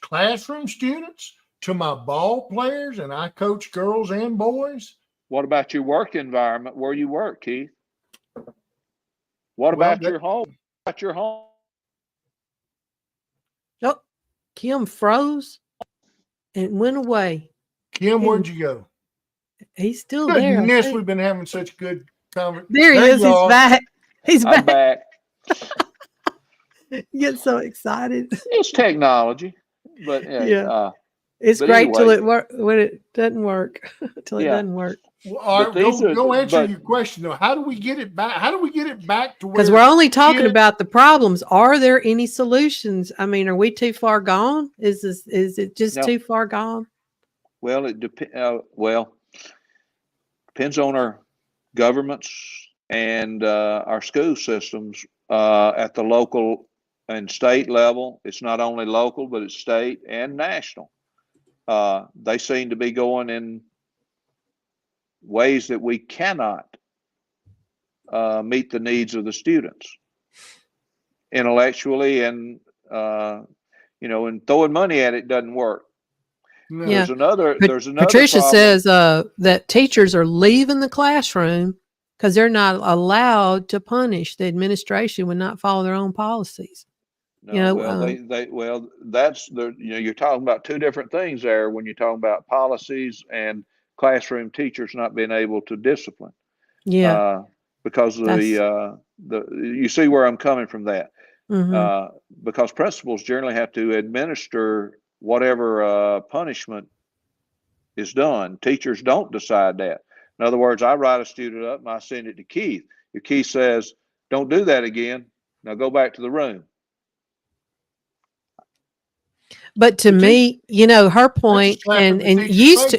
classroom students, to my ball players, and I coach girls and boys. What about your work environment where you work, Keith? What about your home? Oh, Kim froze and went away. Kim, where'd you go? He's still there. Goodness, we've been having such good conversation. There he is. He's back. I'm back. You get so excited. It's technology, but it's but great anyway, till it work when it doesn't work. Till it doesn't work. Well, all right, go answer your question though. How do we get it back? How do we get it back to where? Because we're only talking about the problems. Are there any solutions? I mean, are we too far gone? Is it just too far gone? Well, it depends. Depends on our governments and our school systems at the local and state level. It's not only local, but it's state and national. They seem to be going in ways that we cannot meet the needs of the students intellectually, and and throwing money at it doesn't work. No. Yeah. There's another Patricia problem. says that teachers are leaving the classroom because they're not allowed to punish. The administration would not follow their own policies. No, that's you're talking about two different things there when you're talking about policies and classroom teachers not being able to discipline. Yeah. Because you see where I'm coming from that. Mm-hmm. Because principals generally have to administer whatever punishment is done. Teachers don't decide that. In other words, I write a student up and I send it to Keith. If Keith says, don't do that again, now go back to the room. But to me, her point, and used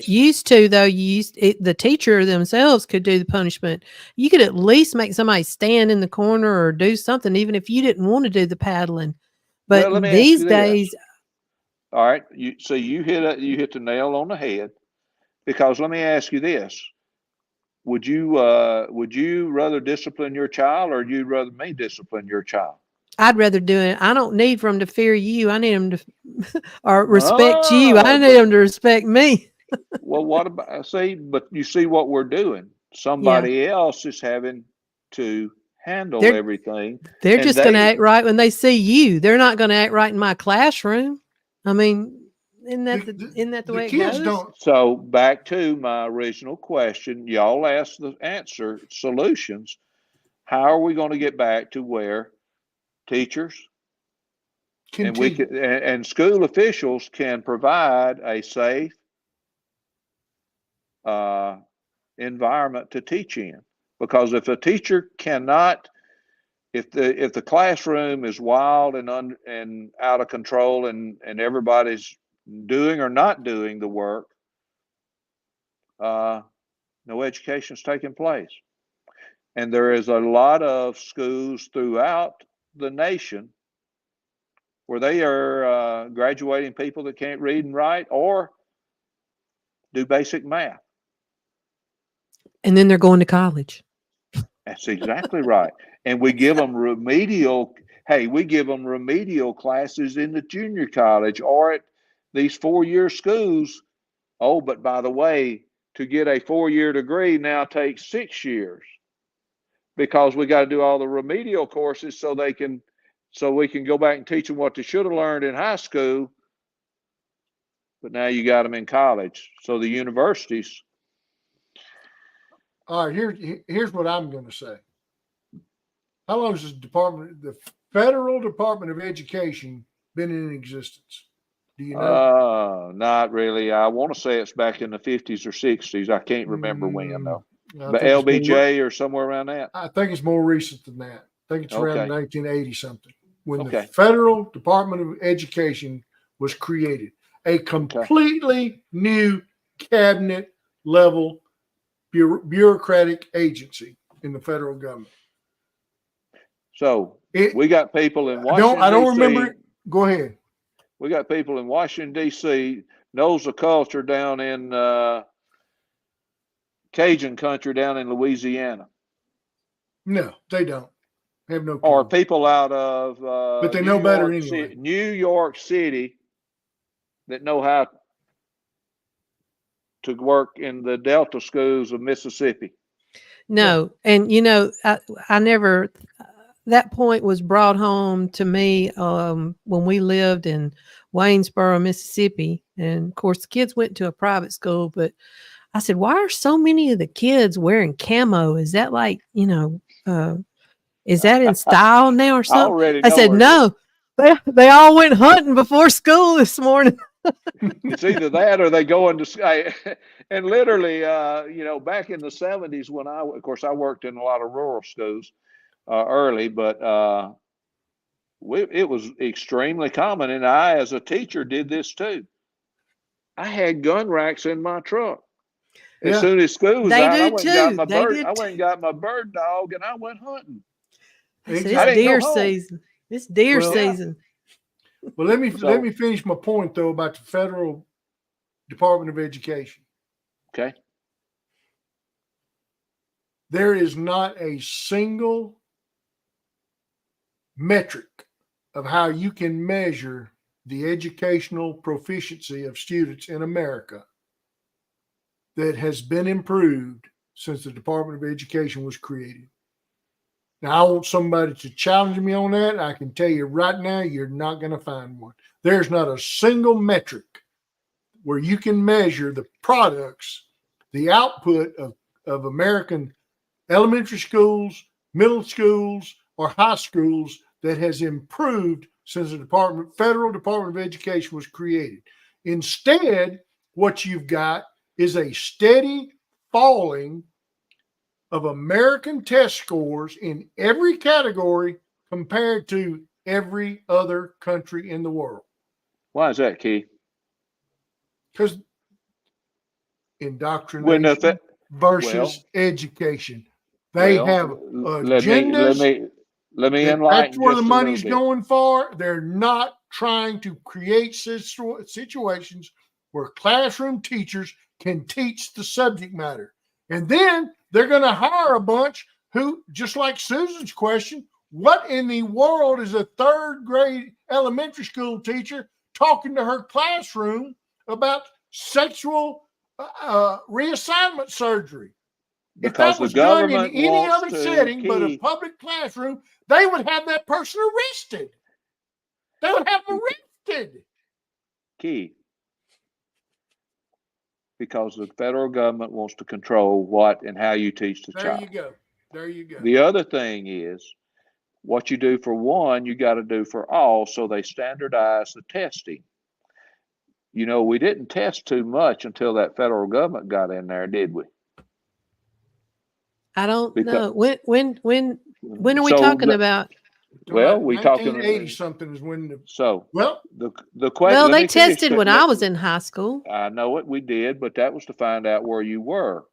to though, the teacher themselves could do the punishment. You could at least make somebody stand in the corner or do something, even if you didn't want to do the paddling. But well, these days, all right, you hit the nail on the head, because let me ask you this: would you rather discipline your child, or you rather me discipline your child? I'd rather do it. I don't need for them to fear you. I need them to or respect you. I need them to respect me. Well, what about, but you see what we're doing. Somebody else is having to handle everything. They're just going to act right when they see you. They're not going to act right in my classroom. I mean, isn't that the way it goes? Don't. So back to my original question, y'all asked the answer, solutions. How are we going to get back to where teachers and school officials can provide a safe environment to teach in? Because if a teacher cannot, if the classroom is wild and out of control, and everybody's doing or not doing the work, no education is taking place. And there is a lot of schools throughout the nation where they are graduating people that can't read and write or do basic math. And then they're going to college. That's exactly right. And we give them remedial classes in the junior college or at these 4-year schools. Oh, but by the way, to get a 4-year degree now takes 6 years, because we got to do all the remedial courses so we can go back and teach them what they should have learned in high school. But now you got them in college. So the universities. All right, here's what I'm going to say. How long has the Federal Department of Education been in existence? Do you know? Not really. I want to say it's back in the 50s or 60s. I can't remember when though. But LBJ or somewhere around that. I think it's more recent than that. I think it's around 1980 something when the Okay. Federal Department of Education was created. A completely new cabinet level bureaucratic agency in the federal government. So we got people in Washington. I don't remember it. Go ahead. We got people in Washington, D.C., knows the culture down in Cajun country down in Louisiana. No, they don't. Have no clue. Or people out of but they know better anyway. New York City that know how to work in the Delta schools of Mississippi. No, and I never. That point was brought home to me when we lived in Waynesboro, Mississippi, and of course the kids went to a private school. But I said, "Why are so many of the kids wearing camo? Is that like is that in style now or something?" I said, "No, they all went hunting before school this morning." It's either that or they go into and literally, back in the 70s when I worked in a lot of rural schools early, but it was extremely common. And I, as a teacher, did this too. I had gun racks in my truck. As soon as school was out, I went and got my bird dog and I went hunting. It's deer season. It's deer season. Well, let me finish my point though about the Federal Department of Education. Okay. There is not a single metric of how you can measure the educational proficiency of students in America that has been improved since the Department of Education was created. Now, I want somebody to challenge me on that. I can tell you right now, you're not going to find one. There's not a single metric where you can measure the products, the output of American elementary schools, middle schools, or high schools that has improved since the Federal Department of Education was created. Instead, what you've got is a steady falling of American test scores in every category compared to every other country in the world. Why is that, Keith? Because indoctrination versus education. They have agendas. Let me enlighten That's where the just money's a little bit. going for. They're not trying to create situations where classroom teachers can teach the subject matter. And then they're going to hire a bunch who, just like Susan's question, what in the world is a third grade elementary school teacher talking to her classroom about sexual reassignment surgery? If that was done in any other setting but a public classroom, they would have that person arrested. They would have them arrested. Keith, because the federal government wants to control what and how you teach the child. There you go. The other thing is, what you do for one, you got to do for all, so they standardize the testing. You know, we didn't test too much until that federal government got in there, did we? I don't know. When are we talking about? Well, we talking 1980 something is when the the question. Well, they tested when I was in high school. I know it, we did, but that was to find out where you were,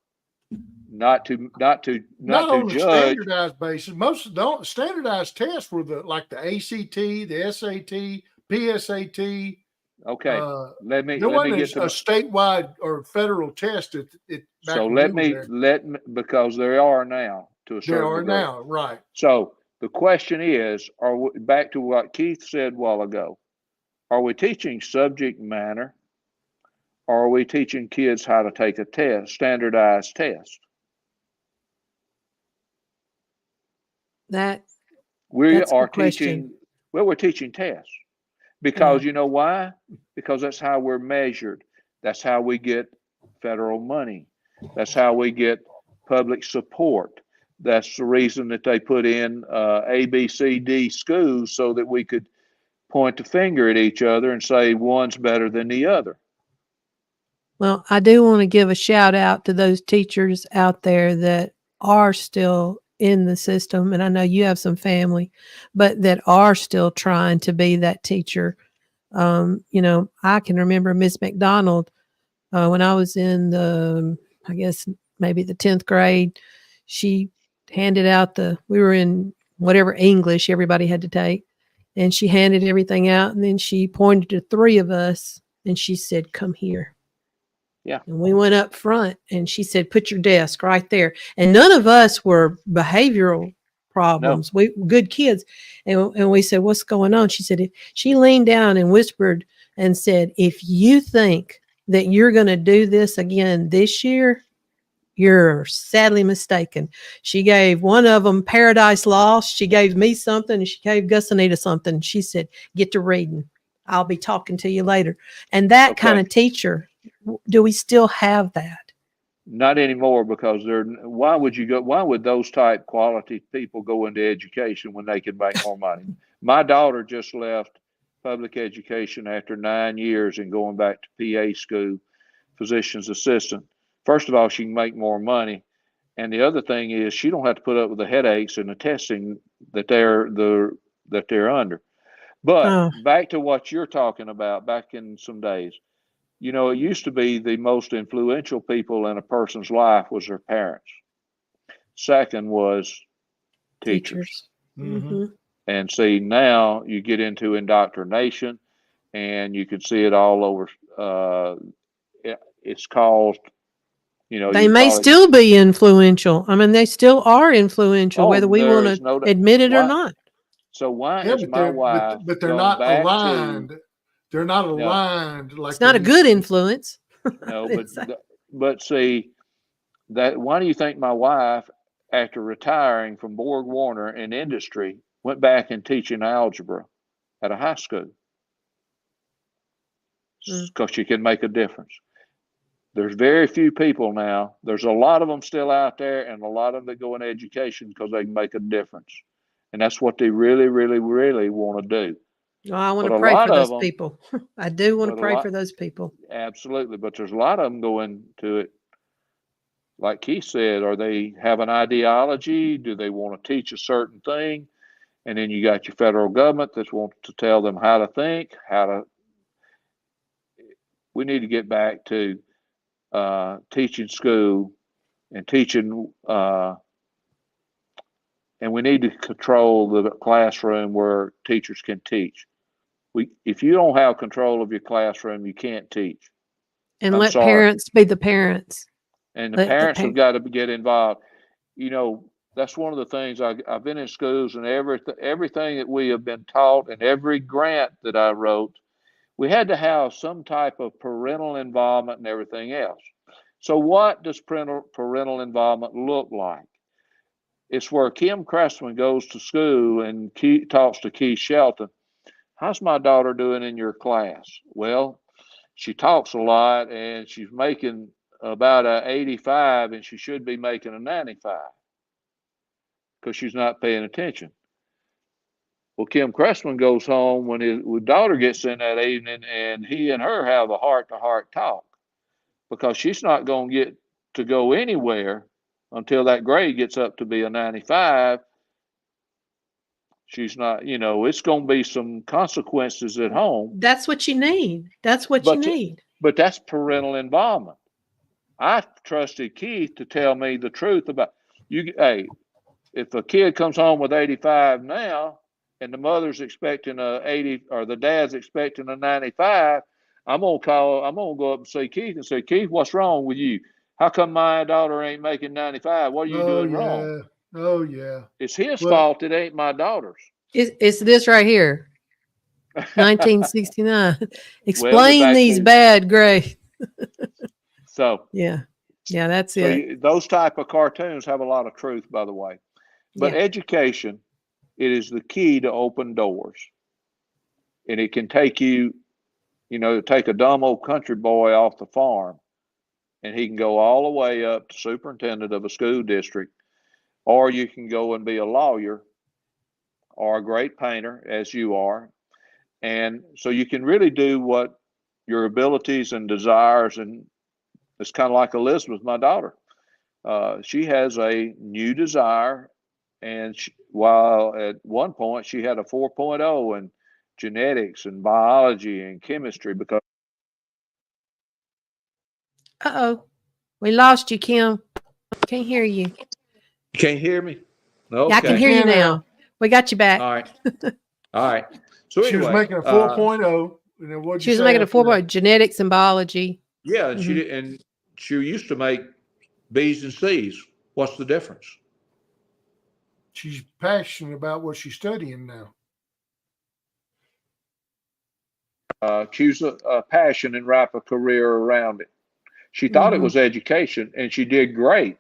not to on judge. A standardized basis. Most of the standardized tests were the ACT, the SAT, PSAT. Okay, let me get to a statewide or federal test. So let me because there are now to a certain there are degree. Now, right? So the question is, are we back to what Keith said a while ago? Are we teaching subject matter, or are we teaching kids how to take a test, standardized test? We are teaching. Well, we're teaching tests. Because you know why? Because that's how we're measured. That's how we get federal money. That's how we get public support. That's the reason that they put in A, B, C, D schools, so that we could point the finger at each other and say one's better than the other. Well, I do want to give a shout out to those teachers out there that are still in the system. And I know you have some family, but that are still trying to be that teacher. I can remember Miss McDonald when I was in I guess maybe the 10th grade, she handed out we were in whatever English everybody had to take, and she handed everything out, and then she pointed to three of us and she said, "Come here." Yeah. And we went up front and she said, "Put your desk right there." And none of us were behavioral problems. No. We good kids. And we said, "What's going on?" She said, she leaned down and whispered and said, "If you think that you're going to do this again this year, you're sadly mistaken." She gave one of them Paradise Lost. She gave me something, and she gave Gus Anita something. She said, "Get to reading. I'll be talking to you later." And that kind of teacher, do we still have that? Not anymore, because why would those type quality people go into education when they can make more money? My daughter just left public education after 9 years and going back to PA school, physician's assistant. First of all, she can make more money. And the other thing is, she don't have to put up with the headaches and the testing that they're under. But back to what you're talking about, back in some days, it used to be the most influential people in a person's life was their parents. Second was teachers. Mm-hmm. And see, now you get into indoctrination, and you can see it all over. It's called, they may still be influential. I mean, they still are influential, whether we want to admit it or not. So why is my wife? But they're not aligned. They're not aligned. Like it's not a good influence. No, but see that. Why do you think my wife, after retiring from Borg Warner in industry, went back and teaching algebra at a high school? Because she can make a difference. There's very few people now. There's a lot of them still out there, and a lot of them that go into education because they can make a difference. And that's what they really, really, really want to do. Well, I want But to a pray lot for of those them, people. I do want to but a pray lot, for those people. absolutely. But there's a lot of them going to it, like Keith said, or they have an ideology. Do they want to teach a certain thing? And then you got your federal government that wants to tell them how to think, we need to get back to teaching school and teaching, and we need to control the classroom where teachers can teach. If you don't have control of your classroom, you can't teach. And I'm let sorry. parents be the parents. And the parents have got to get involved. That's one of the things I've been in schools, and everything that we have been taught, and every grant that I wrote, we had to have some type of parental involvement and everything else. So what does parental involvement look like? It's where Kim Chrestman goes to school and talks to Keith Shelton. How's my daughter doing in your class? Well, she talks a lot, and she's making about a 85, and she should be making a 95 because she's not paying attention. Well, Kim Chrestman goes home when his daughter gets in that evening, and he and her have a heart-to-heart talk, because she's not going to get to go anywhere until that grade gets up to be a 95. She's not, it's going to be some consequences at home. That's what you need. That's what you need. But that's parental involvement. I trusted Keith to tell me the truth about you. Hey, if a kid comes home with 85 now, and the mother's expecting a 80, or the dad's expecting a 95, I'm gonna go up and see Keith and say, Keith, what's wrong with you? How come my daughter ain't making 95? What are you doing wrong? Oh yeah. It's his fault. It ain't my daughter's. It's this right here. 1969. Explain these bad grades. So yeah, that's it. Those type of cartoons have a lot of truth, by the way. But education, it is the key to open doors, and it can take you, take a dumb old country boy off the farm, and he can go all the way up to superintendent of a school district, or you can go and be a lawyer or a great painter, as you are. And so you can really do what your abilities and desires, and it's kind of like Elizabeth, my daughter. She has a new desire, and while at one point she had a 4.0 in genetics and biology and chemistry, because we lost you, Kim. Can't hear you. You can't hear me? Okay. Yeah, I can hear you now. We got you back. All right. So anyway, she was making a 4.0. And then she was making a 4.0 genetics and biology. Yeah, and she used to make B's and C's. What's the difference? She's passionate about what she's studying now. Choose a passion and wrap a career around it. She thought it was education, and she did great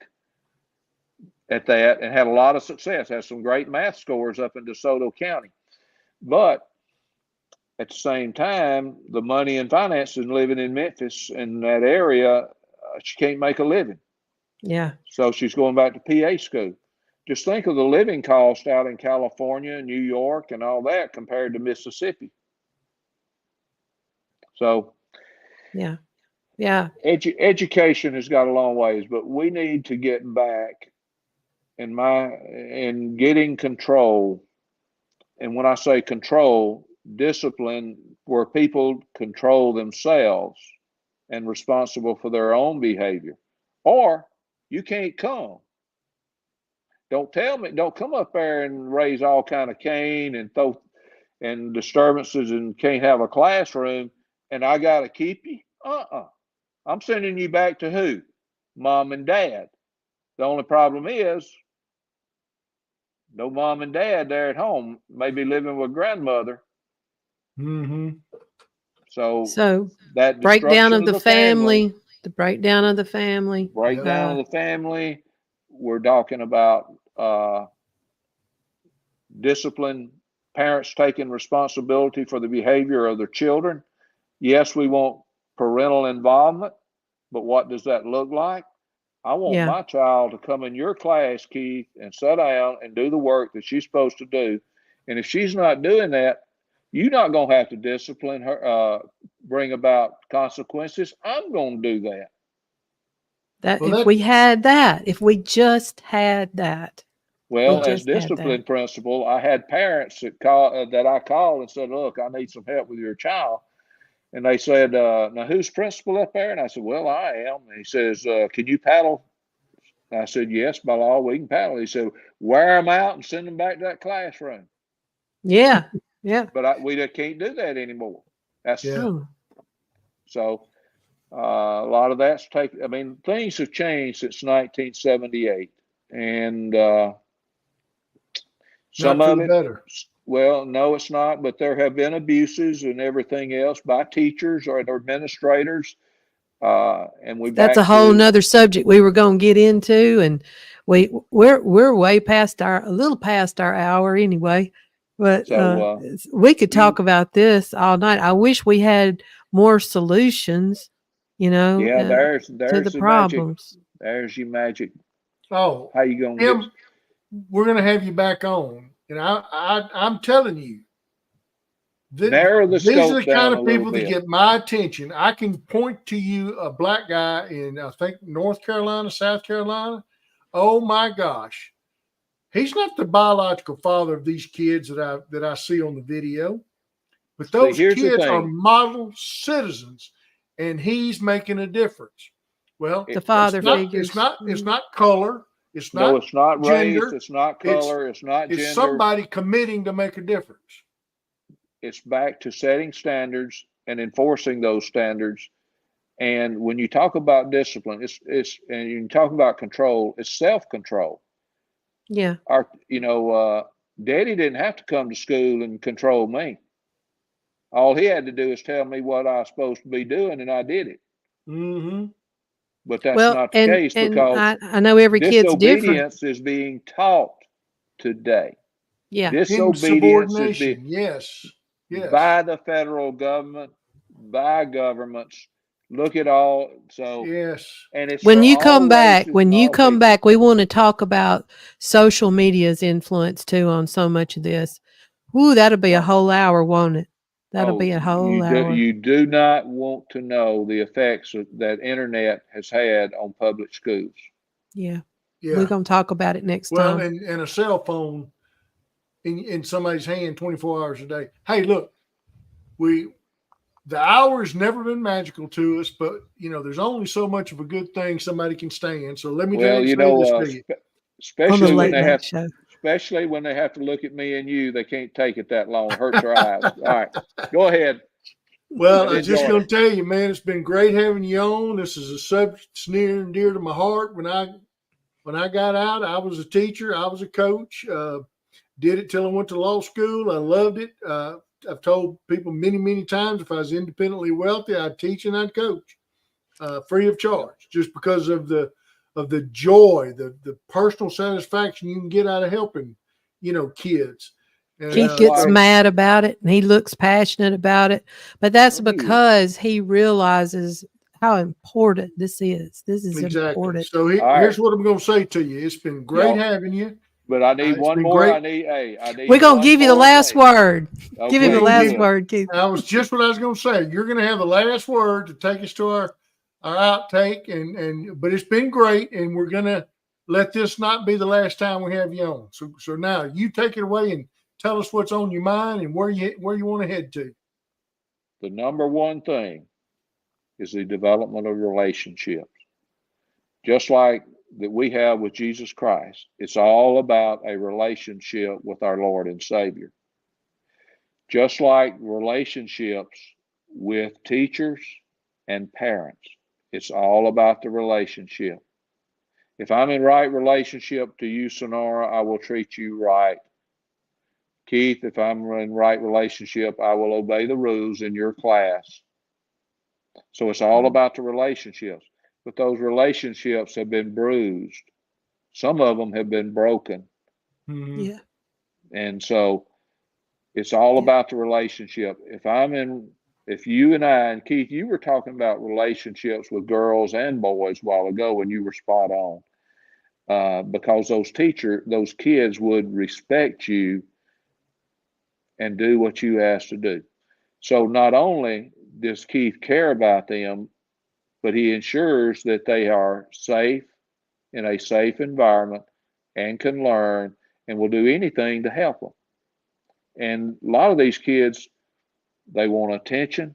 at that and had a lot of success, had some great math scores up in DeSoto County. But at the same time, the money and finances living in Memphis, in that area, she can't make a living. Yeah. So she's going back to PA school. Just think of the living cost out in California, New York, and all that compared to Mississippi. So, yeah. Education has got a long ways, but we need to get back in getting control. And when I say control, discipline, where people control themselves and responsible for their own behavior. Or you can't come. Don't come up there and raise all kind of cane and throw and disturbances and can't have a classroom, and I got to keep you. I'm sending you back to who? Mom and dad. The only problem is no mom and dad there at home, maybe living with grandmother. So that breakdown of the family, the breakdown of the family. Breakdown of the family. We're talking about discipline, parents taking responsibility for the behavior of their children. Yes, we want parental involvement, but what does that look like? I want Yeah. my child to come in your class, Keith, and sit down and do the work that she's supposed to do. And if she's not doing that, you're not going to have to discipline her, bring about consequences. I'm going to do that. That Well, if we had that, if we just had that. Well, as just had discipline that. principal, I had parents that I called and said, "Look, I need some help with your child." And they said, "Now who's principal up there?" And I said, "Well, I am." And he says, "Can you paddle?" And I said, "Yes, by law, we can paddle." He said, "Wear them out and send them back to that classroom." Yeah. Yeah. But we can't do that anymore. That's Yeah. Oh, so. A lot of that's taken. I mean, things have changed since 1978, and some Not for of the it. better. Well, no, it's not. But there have been abuses and everything else by teachers or administrators, and we're that's a back whole to. nother subject we were going to get into, and we're way past a little past our hour anyway. But So we could talk you, about this all night. I wish we had more solutions, yeah, there's to the the magic. problems. There's your magic. Oh, How you gonna get? Tim, we're going to have you back on. And I'm telling you, Narrow the these are scope the kind down a of little people that bit. get my attention. I can point to you a black guy in, I think, North Carolina, South Carolina. Oh my gosh. He's not the biological father of these kids that I see on the video, but See, those here's the kids are thing. model citizens, and he's making a difference. Well, The father figures. it's not color, it's No, not it's not race. gender, It's not color. It's not it's gender. somebody committing to make a difference. It's back to setting standards and enforcing those standards. And when you talk about discipline, it's and you talk about control, it's self-control. Yeah. Daddy didn't have to come to school and control me. All he had to do is tell me what I was supposed to be doing, and I did it. Mm-hmm. But that's Well, not the and case and because I know every kid's different. disobedience is being taught today. Yeah. Disobedience is being Insubordination. Yes. Yes. by the federal government, by governments. Look at all. So, Yes. and it's When for you all come back, races and all people. we want to talk about social media's influence too on so much of this. Ooh, that'll be a Right. whole hour, won't it? That'll Oh, be a whole hour. you do not want to know the effects that internet has had on public schools. Yeah. Yeah. We're going to talk about it next Well, time. and a cell phone in somebody's hand 24 hours a day. Hey, look, the hour's never been magical to us, but there's only so much of a good thing somebody can stand. So let me Well, say this to you. especially On the when late night show. especially when they have to look at me and you, they can't take it that long. It hurts their eyes. All right, go ahead. Well, I I'm just enjoyed going to tell you, man, it's been great having you on. This is a subject that's near and dear to my heart. When I got out, I was a teacher. I was a coach. Did it till I went to law school. I loved it. I've told people many, many times if I was independently wealthy, I'd teach and I'd coach free of charge, just because of the joy, the personal satisfaction you can get out of helping, kids. And, Keith gets mad about it and he looks passionate about it, but that's because he realizes how important this is. This is exactly important. So here's what I'm going to say to you. It's been great having you. But I need one more. Great. I need. We're going to give you the last word. Okay, give him the last word, Keith. That was just what I was going to say. You're going to have the last word to take us to our outtake, but it's been great, and we're going to let this not be the last time we have you on. So now you take it away and tell us what's on your mind and where you want to head to. The number one thing is the development of relationships. Just like that we have with Jesus Christ, it's all about a relationship with our Lord and Savior. Just like relationships with teachers and parents, it's all about the relationship. If I'm in right relationship to you, Sonora, I will treat you right. Keith, if I'm in right relationship, I will obey the rules in your class. So it's all about the relationships. But those relationships have been bruised. Some of them have been broken. Mm-hmm. Yeah. And so it's all about the relationship. If if you and I, and Keith, you were talking about relationships with girls and boys a while ago, and you were spot on. Because those kids would respect you and do what you asked to do. So not only does Keith care about them, but he ensures that they are safe in a safe environment and can learn and will do anything to help them. And a lot of these kids, they want attention.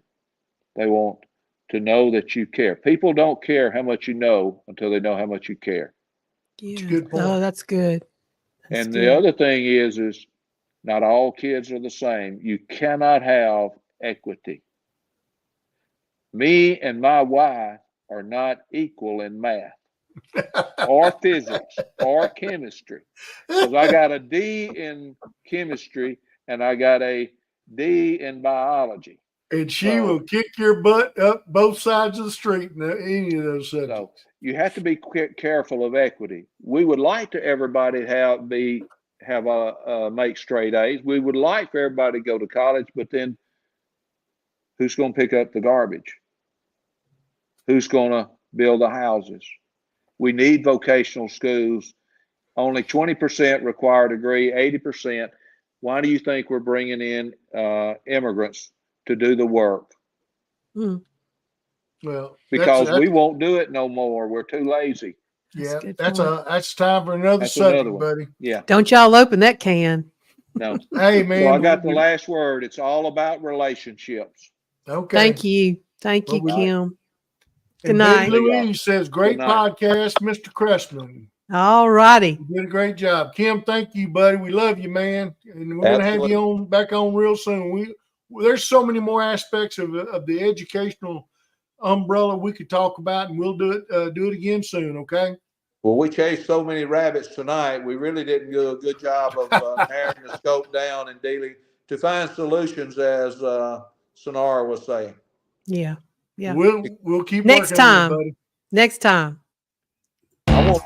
They want to know that you care. People don't care how much you know until they know how much you care. Yeah. Good point. Oh, that's good. That's And good. the other thing is not all kids are the same. You cannot have equity. Me and my wife are not equal in math or physics or chemistry, because I got a D in chemistry and I got a D in biology. And she will kick your butt up both sides of the street in any of those subjects. So you have to be careful of equity. We would like to everybody make straight A's. We would like for everybody to go to college, but then who's going to pick up the garbage? Who's going to build the houses? We need vocational schools. Only 20% require a degree, 80%. Why do you think we're bringing in immigrants to do the work? Well, because we won't do it no more. We're too lazy. Yeah, that's time for another subject, buddy. Yeah. Don't y'all open that can. No. Hey, man. So I got the last word. It's all about relationships. Okay. Thank you. Thank you, Kim. Good night. night. Louise says, great podcast, Mr. Chrestman. All righty. You did a great job. Kim, thank you, buddy. We love you, man. And we're going to have you back on real soon. There's so many more aspects of the educational umbrella we could talk about, and we'll do it again soon, okay? Well, we chased so many rabbits tonight. We really didn't do a good job of narrowing the scope down and dealing to find solutions, as Sonara was saying. Yeah. Yeah. We'll keep next working time. on it, buddy. Next time. I want